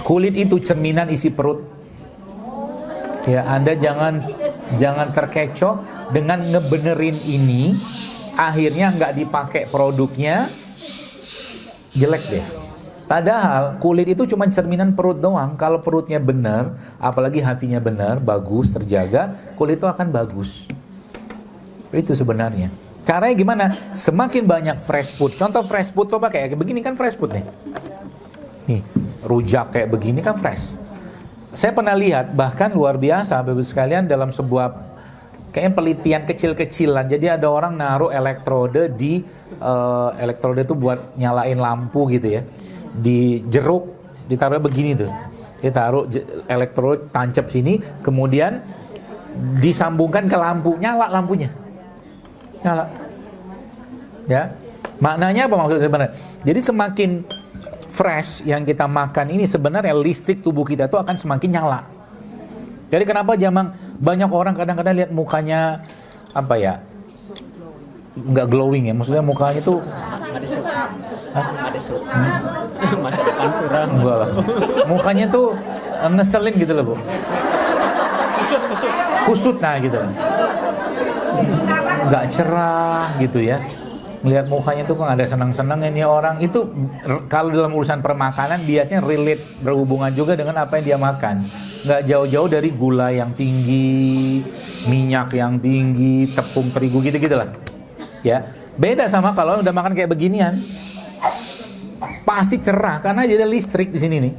Kulit itu cerminan isi perut. Ya, Anda jangan terkecoh dengan ngebenerin ini, akhirnya nggak dipakai produknya, jelek deh. Padahal kulit itu cuma cerminan perut doang. Kalau perutnya benar, apalagi hatinya benar, bagus, terjaga, kulit itu akan bagus. Itu sebenarnya. Caranya gimana? Semakin banyak fresh food. Contoh fresh food tuh apa? Kayak begini kan fresh food nih. Nih, rujak kayak begini kan fresh. Saya pernah lihat, bahkan luar biasa Bapak sekalian, dalam sebuah kayaknya penelitian kecil-kecilan. Jadi ada orang naruh elektrode di elektrode itu buat nyalain lampu gitu ya. Di jeruk ditaruh begini tuh. Ditaruh elektrode tancap sini, kemudian disambungkan ke lampu, nyala lampunya. Nyala. Ya. Maknanya apa maksudnya sebenarnya? Jadi semakin fresh yang kita makan ini sebenarnya listrik tubuh kita itu akan semakin nyala. Jadi kenapa banyak orang kadang-kadang lihat mukanya apa ya? Nggak glowing ya, maksudnya mukanya tuh Masa depan suram. enggak lah. Mukanya tuh ngeselin gitu loh, Bu. Kusut nah gitu. Nggak cerah gitu ya. Melihat mukanya tuh kok ada senang-senangnya nih orang. Itu kalau dalam urusan permakanan biasanya relate, berhubungan juga dengan apa yang dia makan. Nggak jauh-jauh dari gula yang tinggi, minyak yang tinggi, tepung terigu gitu-gitu lah. Ya, beda sama kalau udah makan kayak beginian. Pasti cerah karena dia ada listrik di sini nih.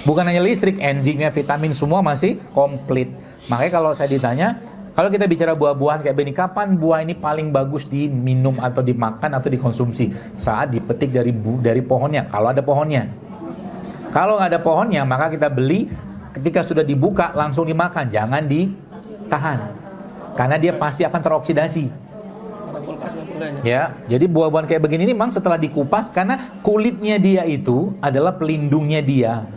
Bukan hanya listrik, enzimnya, vitamin semua masih komplit. Makanya kalau saya ditanya, kalau kita bicara buah-buahan kayak begini, kapan buah ini paling bagus diminum atau dimakan atau dikonsumsi? Saat dipetik dari pohonnya, kalau ada pohonnya. Kalau nggak ada pohonnya, maka kita beli, ketika sudah dibuka langsung dimakan, jangan ditahan. Karena dia pasti akan teroksidasi. Ya, jadi buah-buahan kayak begini ini memang setelah dikupas, karena kulitnya dia itu adalah pelindungnya dia.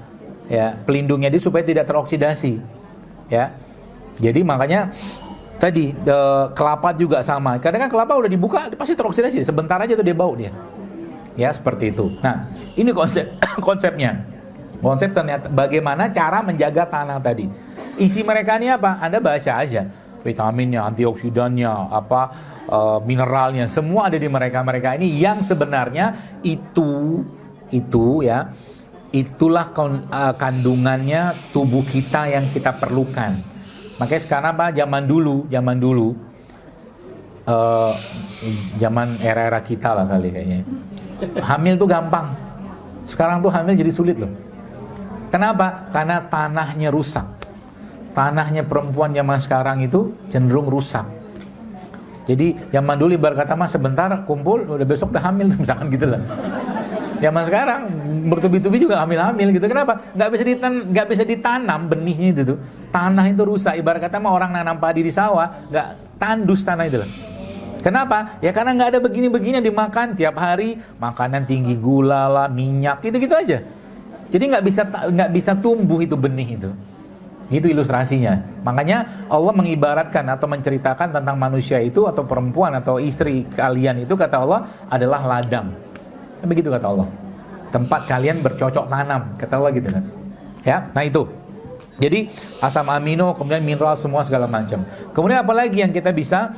Ya, pelindungnya dia supaya tidak teroksidasi. Ya. Jadi makanya tadi kelapa juga sama. Kadang kan kelapa udah dibuka pasti teroksidasi, sebentar aja tuh dia bau dia. Ya, seperti itu. Nah, ini konsepnya. Konsep ternyata bagaimana cara menjaga tanah tadi. Isi mereka ini apa? Anda baca aja. Vitaminnya, antioksidannya, mineralnya, semua ada di mereka ini yang sebenarnya itu ya, itulah kandungannya tubuh kita yang kita perlukan. Makanya sekarang zaman dulu zaman era kita lah kali kayaknya, hamil tuh gampang. Sekarang tuh hamil jadi sulit loh. Kenapa? Karena tanahnya rusak. Tanahnya perempuan zaman sekarang itu cenderung rusak. Jadi zaman dulu ibarat kata mah sebentar kumpul udah besok udah hamil misalkan gitu lah. Zaman sekarang bertubi-tubi juga hamil-hamil gitu. Kenapa? Nggak bisa ditanam benihnya itu tuh. Tanah itu rusak. Ibarat kata mah orang nanam padi di sawah nggak tandus tanah itu lah. Kenapa? Ya karena nggak ada begini-begini yang dimakan tiap hari, makanan tinggi gula lah, minyak gitu-gitu aja. Jadi nggak bisa tumbuh itu benih itu. Itu ilustrasinya. Makanya Allah mengibaratkan atau menceritakan tentang manusia itu atau perempuan atau istri kalian itu, kata Allah, adalah ladang. Begitu kata Allah. Tempat kalian bercocok tanam, kata Allah gitu kan. Ya, nah itu. Jadi asam amino, kemudian mineral semua segala macam. Kemudian apalagi yang kita bisa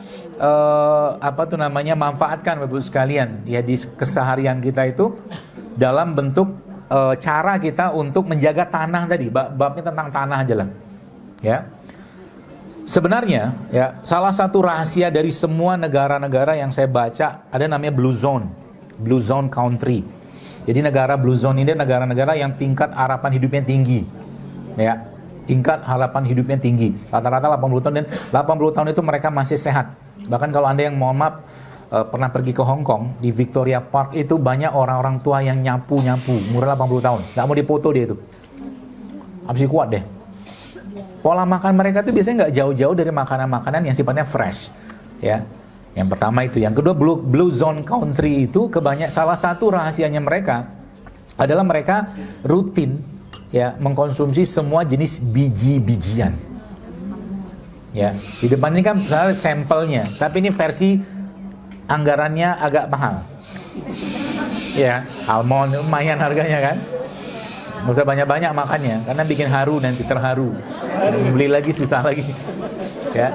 manfaatkan Bapak Ibu sekalian ya di keseharian kita itu dalam bentuk cara kita untuk menjaga tanah tadi. Babnya tentang tanah aja lah. Ya. Sebenarnya ya salah satu rahasia dari semua negara-negara yang saya baca ada namanya Blue Zone country. Jadi negara Blue Zone ini negara-negara yang tingkat harapan hidupnya tinggi. Ya. Tingkat harapan hidupnya tinggi. Rata-rata 80 tahun dan 80 tahun itu mereka masih sehat. Bahkan kalau Anda yang mohon maaf pernah pergi ke Hong Kong, di Victoria Park itu banyak orang-orang tua yang nyapu, umur 80 tahun. Nggak mau dipoto dia itu. Habis kuat deh. Pola makan mereka itu biasanya nggak jauh-jauh dari makanan-makanan yang sifatnya fresh. Ya. Yang pertama itu. Yang kedua Blue Zone Country itu salah satu rahasianya mereka adalah mereka rutin ya mengkonsumsi semua jenis biji-bijian. Ya, di depan ini kan sampelnya, tapi ini versi anggarannya agak mahal. Ya, almond lumayan harganya kan. Nggak usah banyak-banyak makannya, karena bikin haru nanti terharu. Beli lagi susah lagi. Ya.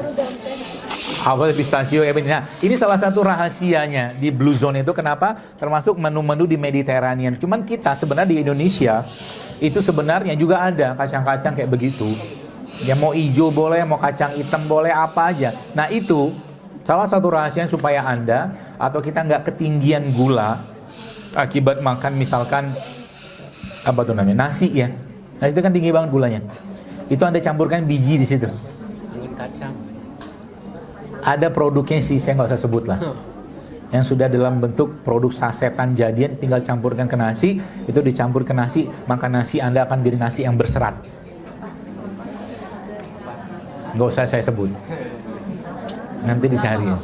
Apel, pistachio, nah, ini salah satu rahasianya di Blue Zone itu kenapa termasuk menu-menu di Mediterranean. Cuman kita sebenarnya di Indonesia itu sebenarnya juga ada kacang-kacang kayak begitu. Ya mau hijau boleh, mau kacang hitam boleh, apa aja. Nah itu salah satu rahasia supaya Anda atau kita nggak ketinggian gula akibat makan misalkan nasi ya. Nasi itu kan tinggi banget gulanya. Itu Anda campurkan biji di situ. Angin kacang. Ada produknya sih, saya nggak usah sebut lah. Yang sudah dalam bentuk produk sasetan jadian, tinggal campurkan ke nasi, itu dicampur ke nasi, maka nasi Anda akan jadi nasi yang berserat. Nggak usah saya sebut. Nanti dicari ya.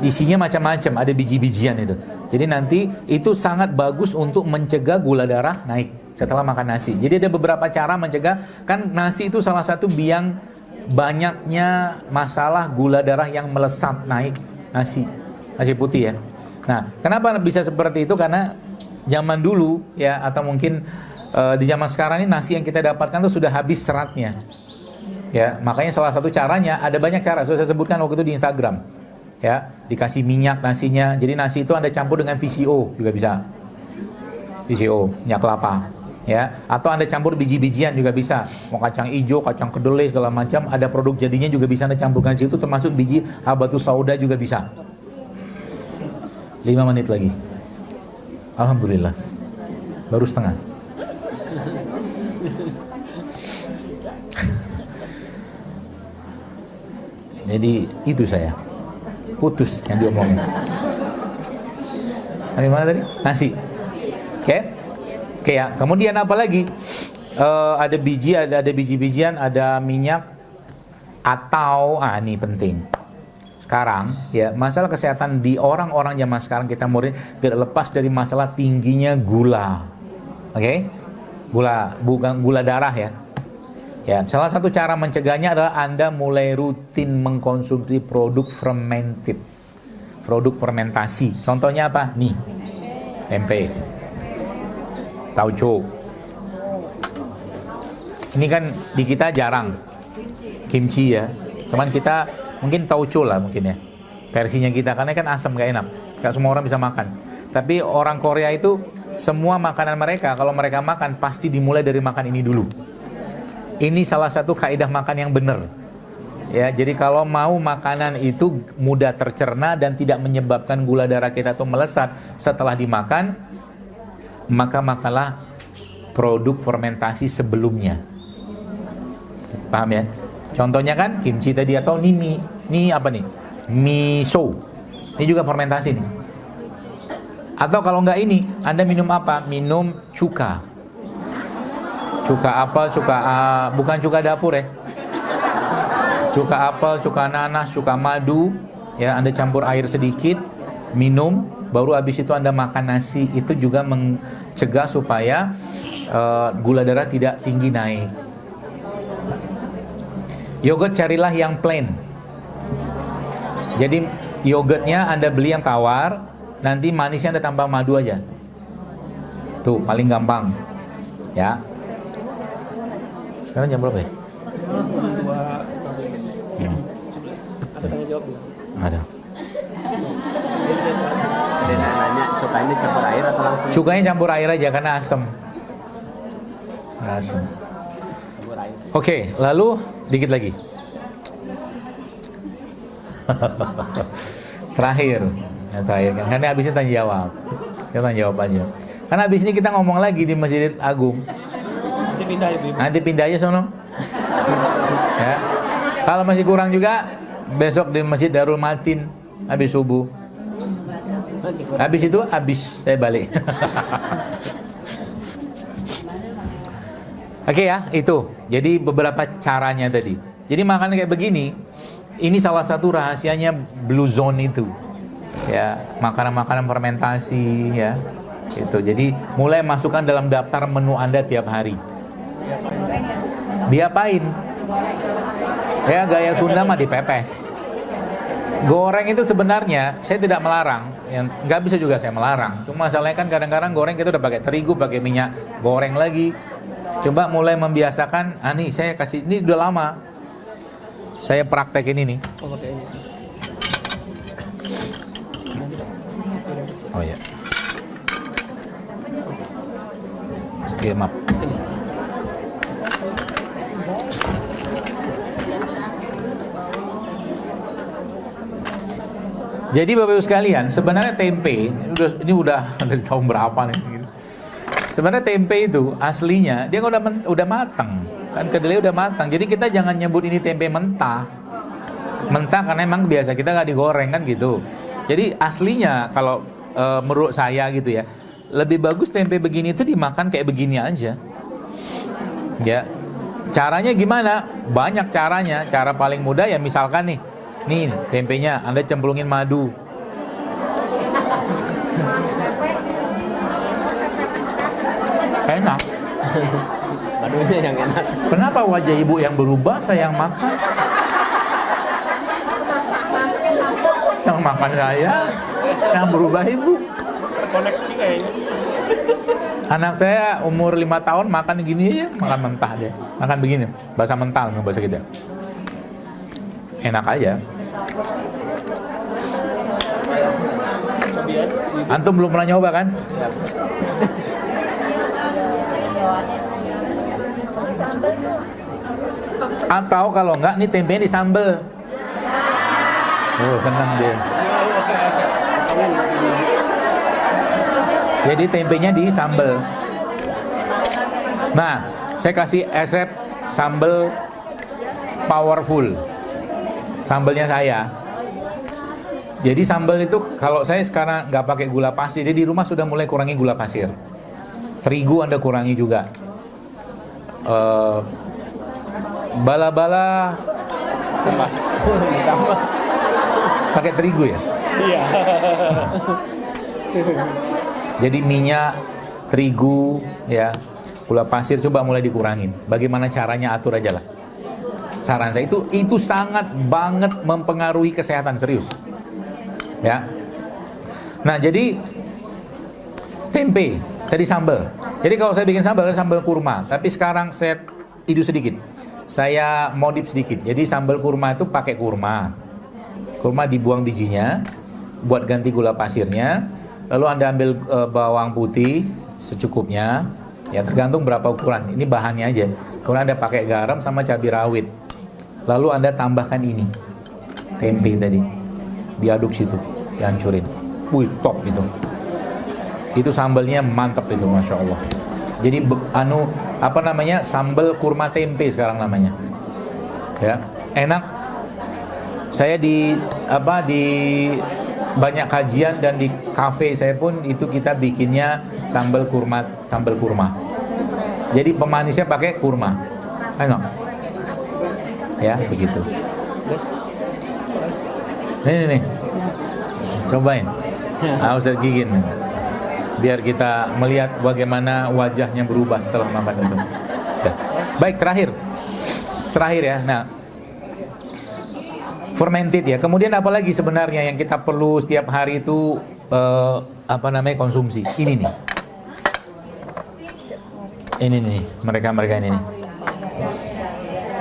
Isinya macam-macam, ada biji-bijian itu. Jadi nanti itu sangat bagus untuk mencegah gula darah naik setelah makan nasi. Jadi ada beberapa cara mencegah, kan nasi itu salah satu biang banyaknya masalah gula darah yang melesat naik nasi putih ya. Nah, kenapa bisa seperti itu? Karena zaman dulu ya atau mungkin di zaman sekarang ini nasi yang kita dapatkan itu sudah habis seratnya. Ya, makanya salah satu caranya ada banyak cara. Sudah saya sebutkan waktu itu di Instagram. Ya, dikasih minyak nasinya. Jadi nasi itu Anda campur dengan VCO juga bisa. VCO, minyak kelapa. Ya, atau Anda campur biji-bijian juga bisa. Mau kacang hijau, kacang kedelai segala macam, ada produk jadinya juga bisa Anda campurkan di situ, termasuk biji habatus sauda juga bisa. 5 menit lagi. Alhamdulillah. Baru setengah. Jadi itu saya. Putus yang diomongin. Dari mana tadi? Nasi. Oke? Oke ya. Kemudian apa lagi? Ada biji, ada biji-bijian, ada minyak atau ini penting. Sekarang ya, masalah kesehatan di orang-orang zaman sekarang kita murid tidak lepas dari masalah tingginya gula. Oke? Gula, bukan gula darah ya. Ya, salah satu cara mencegahnya adalah Anda mulai rutin mengkonsumsi produk fermented. Produk fermentasi. Contohnya apa? Nih. Tempe. Tauco. Ini kan di kita jarang. Kimchi ya. Cuman kita mungkin tauco lah mungkin ya. Versinya kita karena kan asam gak enak. Gak semua orang bisa makan. Tapi orang Korea itu semua makanan mereka kalau mereka makan pasti dimulai dari makan ini dulu. Ini salah satu kaidah makan yang benar. Ya, jadi kalau mau makanan itu mudah tercerna dan tidak menyebabkan gula darah kita itu melesat setelah dimakan, maka makanlah produk fermentasi sebelumnya. Paham ya? Contohnya kan kimchi tadi atau ini apa nih? Miso. Ini juga fermentasi nih. Atau kalau enggak ini, Anda minum apa? Minum cuka. Cuka apel, bukan cuka dapur ya. Cuka apel, cuka nanas, cuka madu, ya Anda campur air sedikit, minum, baru habis itu Anda makan nasi. Itu juga mencegah supaya gula darah tidak tinggi naik. Yogurt carilah yang plain. Jadi yogurtnya Anda beli yang tawar, nanti manisnya Anda tambah madu aja. Tuh paling gampang. Ya. Sekarang jam berapa ya? 2.15. Tanya jawab dulu. Ada. Ada yang nanya cukanya campur air atau langsung Cukanya campur air aja karena asam. Asam. campur air? Oke, lalu dikit lagi. Terakhir, yang terakhir kan. Karena habisnya tanya jawab. Kita tanya jawab aja. Karena habis ini kita ngomong lagi di Masjid Agung. Nanti pindah ya, Bim. Nanti pindah aja sono. Ya. Kalau masih kurang juga, besok di Masjid Darul Matin habis subuh. Habis itu saya balik. Oke ya, itu. Jadi beberapa caranya tadi. Jadi makan kayak begini, ini salah satu rahasianya blue zone itu. Ya, makanan-makanan fermentasi ya. Itu. Jadi mulai masukkan dalam daftar menu Anda tiap hari. Diapain? Ya gaya Sunda mah dipepes. Goreng itu sebenarnya saya tidak melarang, yang nggak bisa juga saya melarang. Cuma masalahnya kan kadang-kadang goreng kita udah pakai terigu, pakai minyak goreng lagi. Coba mulai membiasakan. Nih saya kasih, ini udah lama saya praktekin ini. Oh, pakai ini. Oh ya. Oke, maaf. Sini. Jadi Bapak Ibu sekalian, sebenarnya tempe ini udah dari tahun berapa nih? Sebenarnya tempe itu aslinya dia udah matang, kan kedelai udah matang. Jadi kita jangan nyebut ini tempe mentah, karena emang biasa kita nggak digoreng kan gitu. Jadi aslinya kalau menurut saya gitu ya, lebih bagus tempe begini itu dimakan kayak begini aja. Ya, caranya gimana? Banyak caranya. Cara paling mudah ya misalkan nih tempenya Anda cemplungin madu. Enak. Madunya yang enak. Kenapa wajah ibu yang berubah, saya yang makan? Yang makan saya, yang berubah ibu. Terkoneksi kayaknya. Anak saya umur 5 tahun makan gini aja, makan mentah dia. Makan begini, bahasa mental, bahasa kita. Enak aja. Cobian. Antum belum pernah nyoba kan? Atau kalau enggak, nih tempenya disambel. Oh, senang dia. Jadi tempenya disambel. Nah, saya kasih resep sambel powerful. Sambelnya saya. Jadi sambal itu kalau saya sekarang nggak pakai gula pasir, jadi di rumah sudah mulai kurangi gula pasir. Terigu Anda kurangi juga. Bala-bala Tambah. pakai terigu ya. Iya. Jadi minyak, terigu, ya, gula pasir coba mulai dikurangin. Bagaimana caranya atur aja lah. Saran saya itu sangat banget mempengaruhi kesehatan, serius. Ya. Nah, jadi tempe tadi sambal. Jadi kalau saya bikin sambal kurma, tapi sekarang saya idul sedikit. Saya modif sedikit. Jadi sambal kurma itu pakai kurma. Kurma dibuang bijinya, buat ganti gula pasirnya. Lalu Anda ambil bawang putih secukupnya. Ya, tergantung berapa ukuran. Ini bahannya aja. Kemudian Anda pakai garam sama cabai rawit. Lalu Anda tambahkan ini. Tempe tadi. Diaduk situ, dihancurin. Wih, top itu. Itu sambalnya mantap itu, masya Allah. Jadi sambal kurma tempe sekarang namanya. Ya, enak. Saya di banyak kajian dan di kafe saya pun itu kita bikinnya sambal kurma. Jadi pemanisnya pakai kurma. Enak. Ya, begitu. Nih. Cobain. Ustaz gigin. Biar kita melihat bagaimana wajahnya berubah setelah makan itu. Baik, terakhir ya. Nah, fermented ya. Kemudian apa lagi sebenarnya yang kita perlu setiap hari itu konsumsi? Ini nih. Ini nih, mereka ini nih.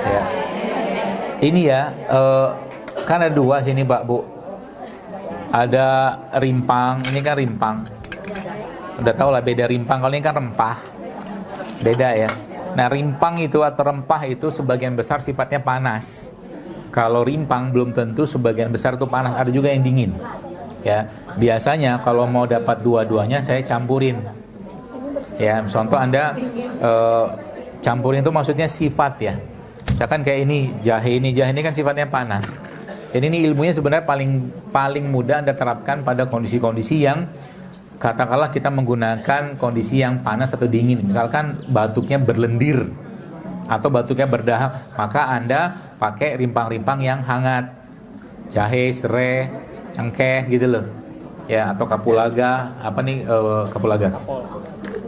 Ya. Ini ya, kan ada dua sini Pak Bu. Ada rimpang, ini kan rimpang. Udah tau lah beda rimpang, kalau ini kan rempah. Beda ya. Nah rimpang itu atau rempah itu sebagian besar sifatnya panas. Kalau rimpang belum tentu sebagian besar itu panas, ada juga yang dingin. Ya, biasanya kalau mau dapat dua-duanya saya campurin. Ya, contoh Anda campurin itu maksudnya sifat ya. Misalkan kayak ini jahe ini kan sifatnya panas. Jadi ini ilmunya sebenarnya paling mudah Anda terapkan pada kondisi-kondisi yang katakanlah kita menggunakan kondisi yang panas atau dingin. Misalkan batuknya berlendir atau batuknya berdahak, maka Anda pakai rimpang-rimpang yang hangat. Jahe, serai, cengkeh gitu loh. Ya, atau kapulaga, kapulaga.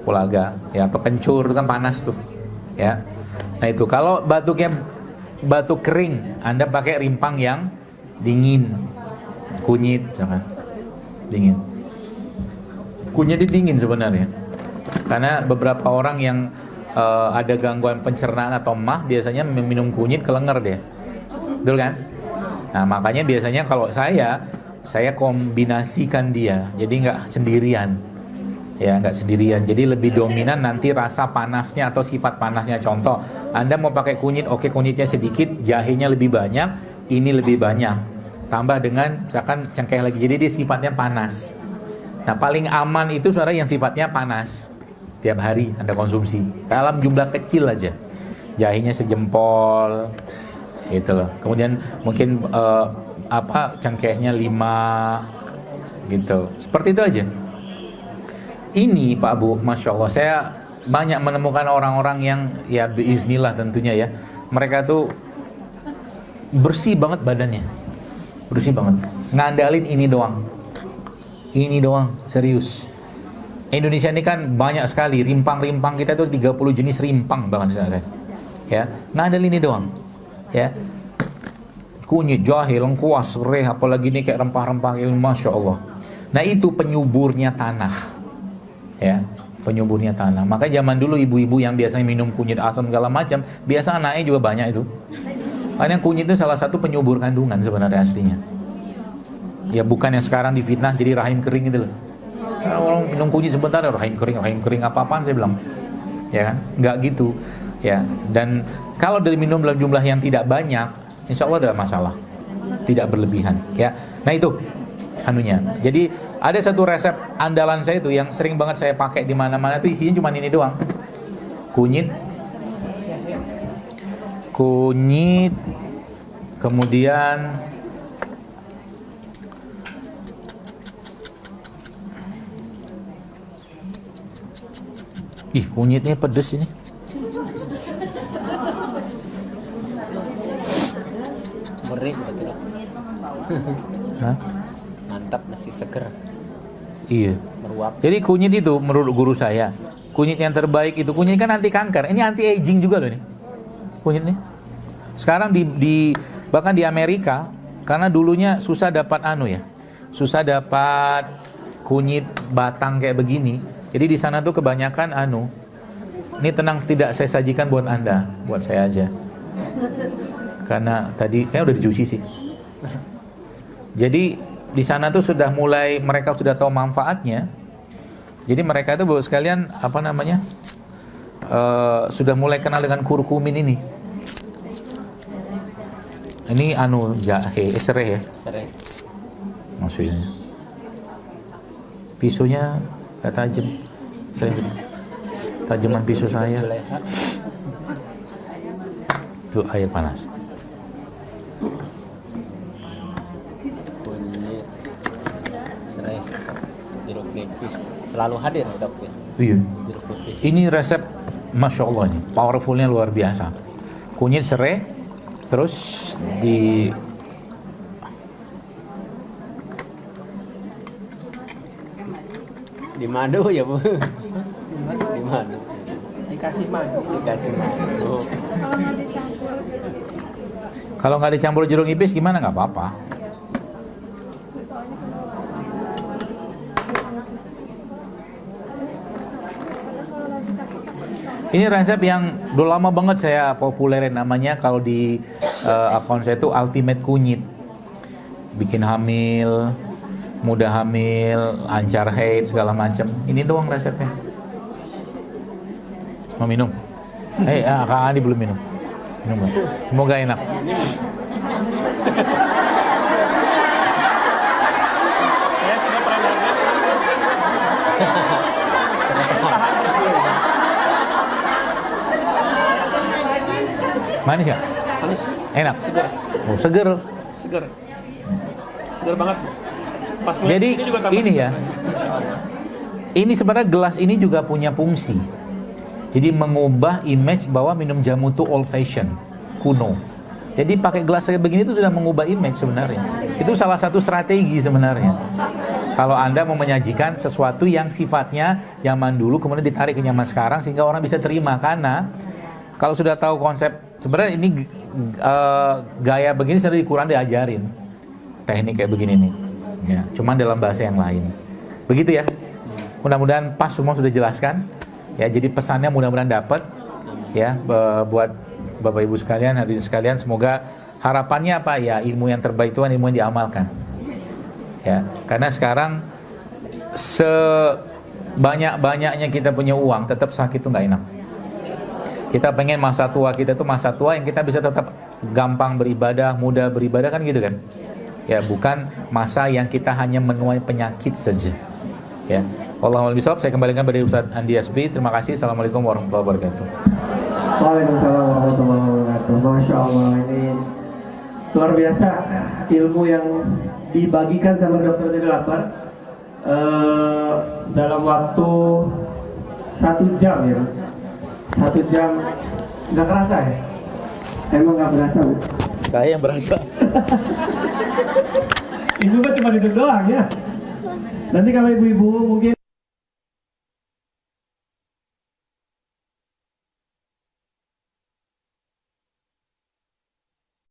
Kapulaga, ya atau kencur itu kan panas tuh. Ya. Nah, itu kalau batuk kering, Anda pakai rimpang yang dingin. Kunyit jangan. Dingin. Kunyit itu dingin sebenarnya. Karena beberapa orang yang ada gangguan pencernaan atau mah biasanya minum kunyit kelenger dia. Betul kan? Nah, makanya biasanya kalau saya kombinasikan dia. Jadi nggak sendirian. Ya, nggak sendirian. Jadi lebih dominan nanti rasa panasnya atau sifat panasnya. Contoh, Anda mau pakai kunyit, oke kunyitnya sedikit, jahenya lebih banyak, ini lebih banyak. Tambah dengan misalkan cengkeh lagi. Jadi dia sifatnya panas. Nah, paling aman itu sebenarnya yang sifatnya panas. Tiap hari Anda konsumsi dalam jumlah kecil aja. Jahenya sejempol gitu loh. Kemudian mungkin cengkehnya 5 gitu. Seperti itu aja. Ini Pak Bu, Masya Allah, saya banyak menemukan orang-orang yang ya biiznillah tentunya ya, mereka tuh bersih banget badannya, bersih banget, ngandalin ini doang, serius. Indonesia ini kan banyak sekali rimpang-rimpang, kita tuh 30 jenis rimpang bahkan saya. Ya, ngandalin ini doang. Ya. Kunyit, jahe, lengkuas, serai, apalagi ini kayak rempah-rempah ini, Masya Allah. Nah itu penyuburnya tanah. Ya, penyuburnya tanah. Maka zaman dulu ibu-ibu yang biasanya minum kunyit asam segala macam, biasa anaknya juga banyak itu. Karena kunyit itu salah satu penyubur kandungan sebenarnya aslinya. Ya bukan yang sekarang difitnah jadi rahim kering gitu loh. Karena orang minum kunyit sebentar rahim kering apa-apaan saya bilang. Ya kan? Enggak gitu. Ya, dan kalau dari minum dalam jumlah yang tidak banyak, insya Allah ada masalah. Tidak berlebihan, ya. Nah itu anunya. Jadi ada satu resep andalan saya itu yang sering banget saya pakai di mana-mana itu isinya cuma ini doang. Kunyit, kemudian kunyitnya pedes ini. Murih betul. Hah? Mantap, masih seger. Iya. Meruap. Jadi kunyit itu menurut guru saya, kunyit yang terbaik itu kunyit kan anti kanker. Ini anti aging juga loh nih. Kunyit nih. Sekarang bahkan di Amerika, karena dulunya susah dapat susah dapat kunyit batang kayak begini. Jadi di sana tuh kebanyakan Ini tenang, tidak saya sajikan buat Anda, buat saya aja. Karena tadi udah dicuci sih. Jadi di sana tuh mereka sudah tahu manfaatnya. Jadi mereka itu bawa sekalian sudah mulai kenal dengan kurkumin ini. Ini jahe, serai ya. Serai. Maksudnya. Pisaunya nggak tajam. Tajaman pisau saya. Itu air panas. Kunyit, serai, jeruk nipis selalu hadir dok ya. Iya. Jeruk nipis. Ini resep Masya Allah nih, powerfulnya luar biasa. Kunyit, serai, terus di madu ya Bu. Di madu. Dikasih madu. kalau nggak dicampur jeruk nipis gimana? Nggak apa-apa. Ini resep yang udah lama banget saya populerin, namanya kalau di akun saya itu Ultimate Kunyit. Bikin hamil, mudah hamil, lancar haid segala macam. Ini doang resepnya. Mau minum? Kak Andi belum minum. Minum Bang. Semoga enak. Saya sudah pernah makan. Manis ya? Manis, Enak. segar, Oh, seger. segar, segar banget. Pas ngeliat Jadi juga tambah ini segar. ya. Ini sebenarnya gelas ini juga punya fungsi. Jadi mengubah image bahwa minum jamu itu old fashion, kuno. Jadi pakai gelas kayak begini itu sudah mengubah image sebenarnya. Itu salah satu strategi sebenarnya. Kalau Anda mau menyajikan sesuatu yang sifatnya zaman dulu kemudian ditarik ke zaman sekarang sehingga orang bisa terima, karena kalau sudah tahu konsep sebenarnya ini gaya begini sudah di Quran diajarin. Teknik kayak begini nih. Ya, cuman dalam bahasa yang lain. Begitu ya. Mudah-mudahan pas semua sudah jelaskan. Ya, jadi pesannya mudah-mudahan dapat ya buat Bapak Ibu sekalian, hadirin sekalian, semoga harapannya apa ya, ilmu yang terbaik itu kan ilmu yang diamalkan. Ya, karena sekarang sebanyak-banyaknya kita punya uang tetap sakit itu nggak enak. Kita pengen masa tua kita itu masa tua yang kita bisa tetap gampang beribadah, mudah beribadah kan gitu kan. Ya, bukan masa yang kita hanya menuai penyakit saja. Ya. Wallahul bisawab, saya kembalikan pada Ustaz Andi Asbi. Terima kasih. Assalamualaikum warahmatullahi wabarakatuh. Waalaikumsalam warahmatullahi wabarakatuh. Masya Allah, ini luar biasa ilmu yang dibagikan sama Dr. Tidul Akbar dalam waktu 1 jam ya. 1 jam nggak kerasa ya? Emang nggak berasa Bu? Saya yang berasa. Ibu mah cuma duduk doang ya. Nanti kalau ibu-ibu mungkin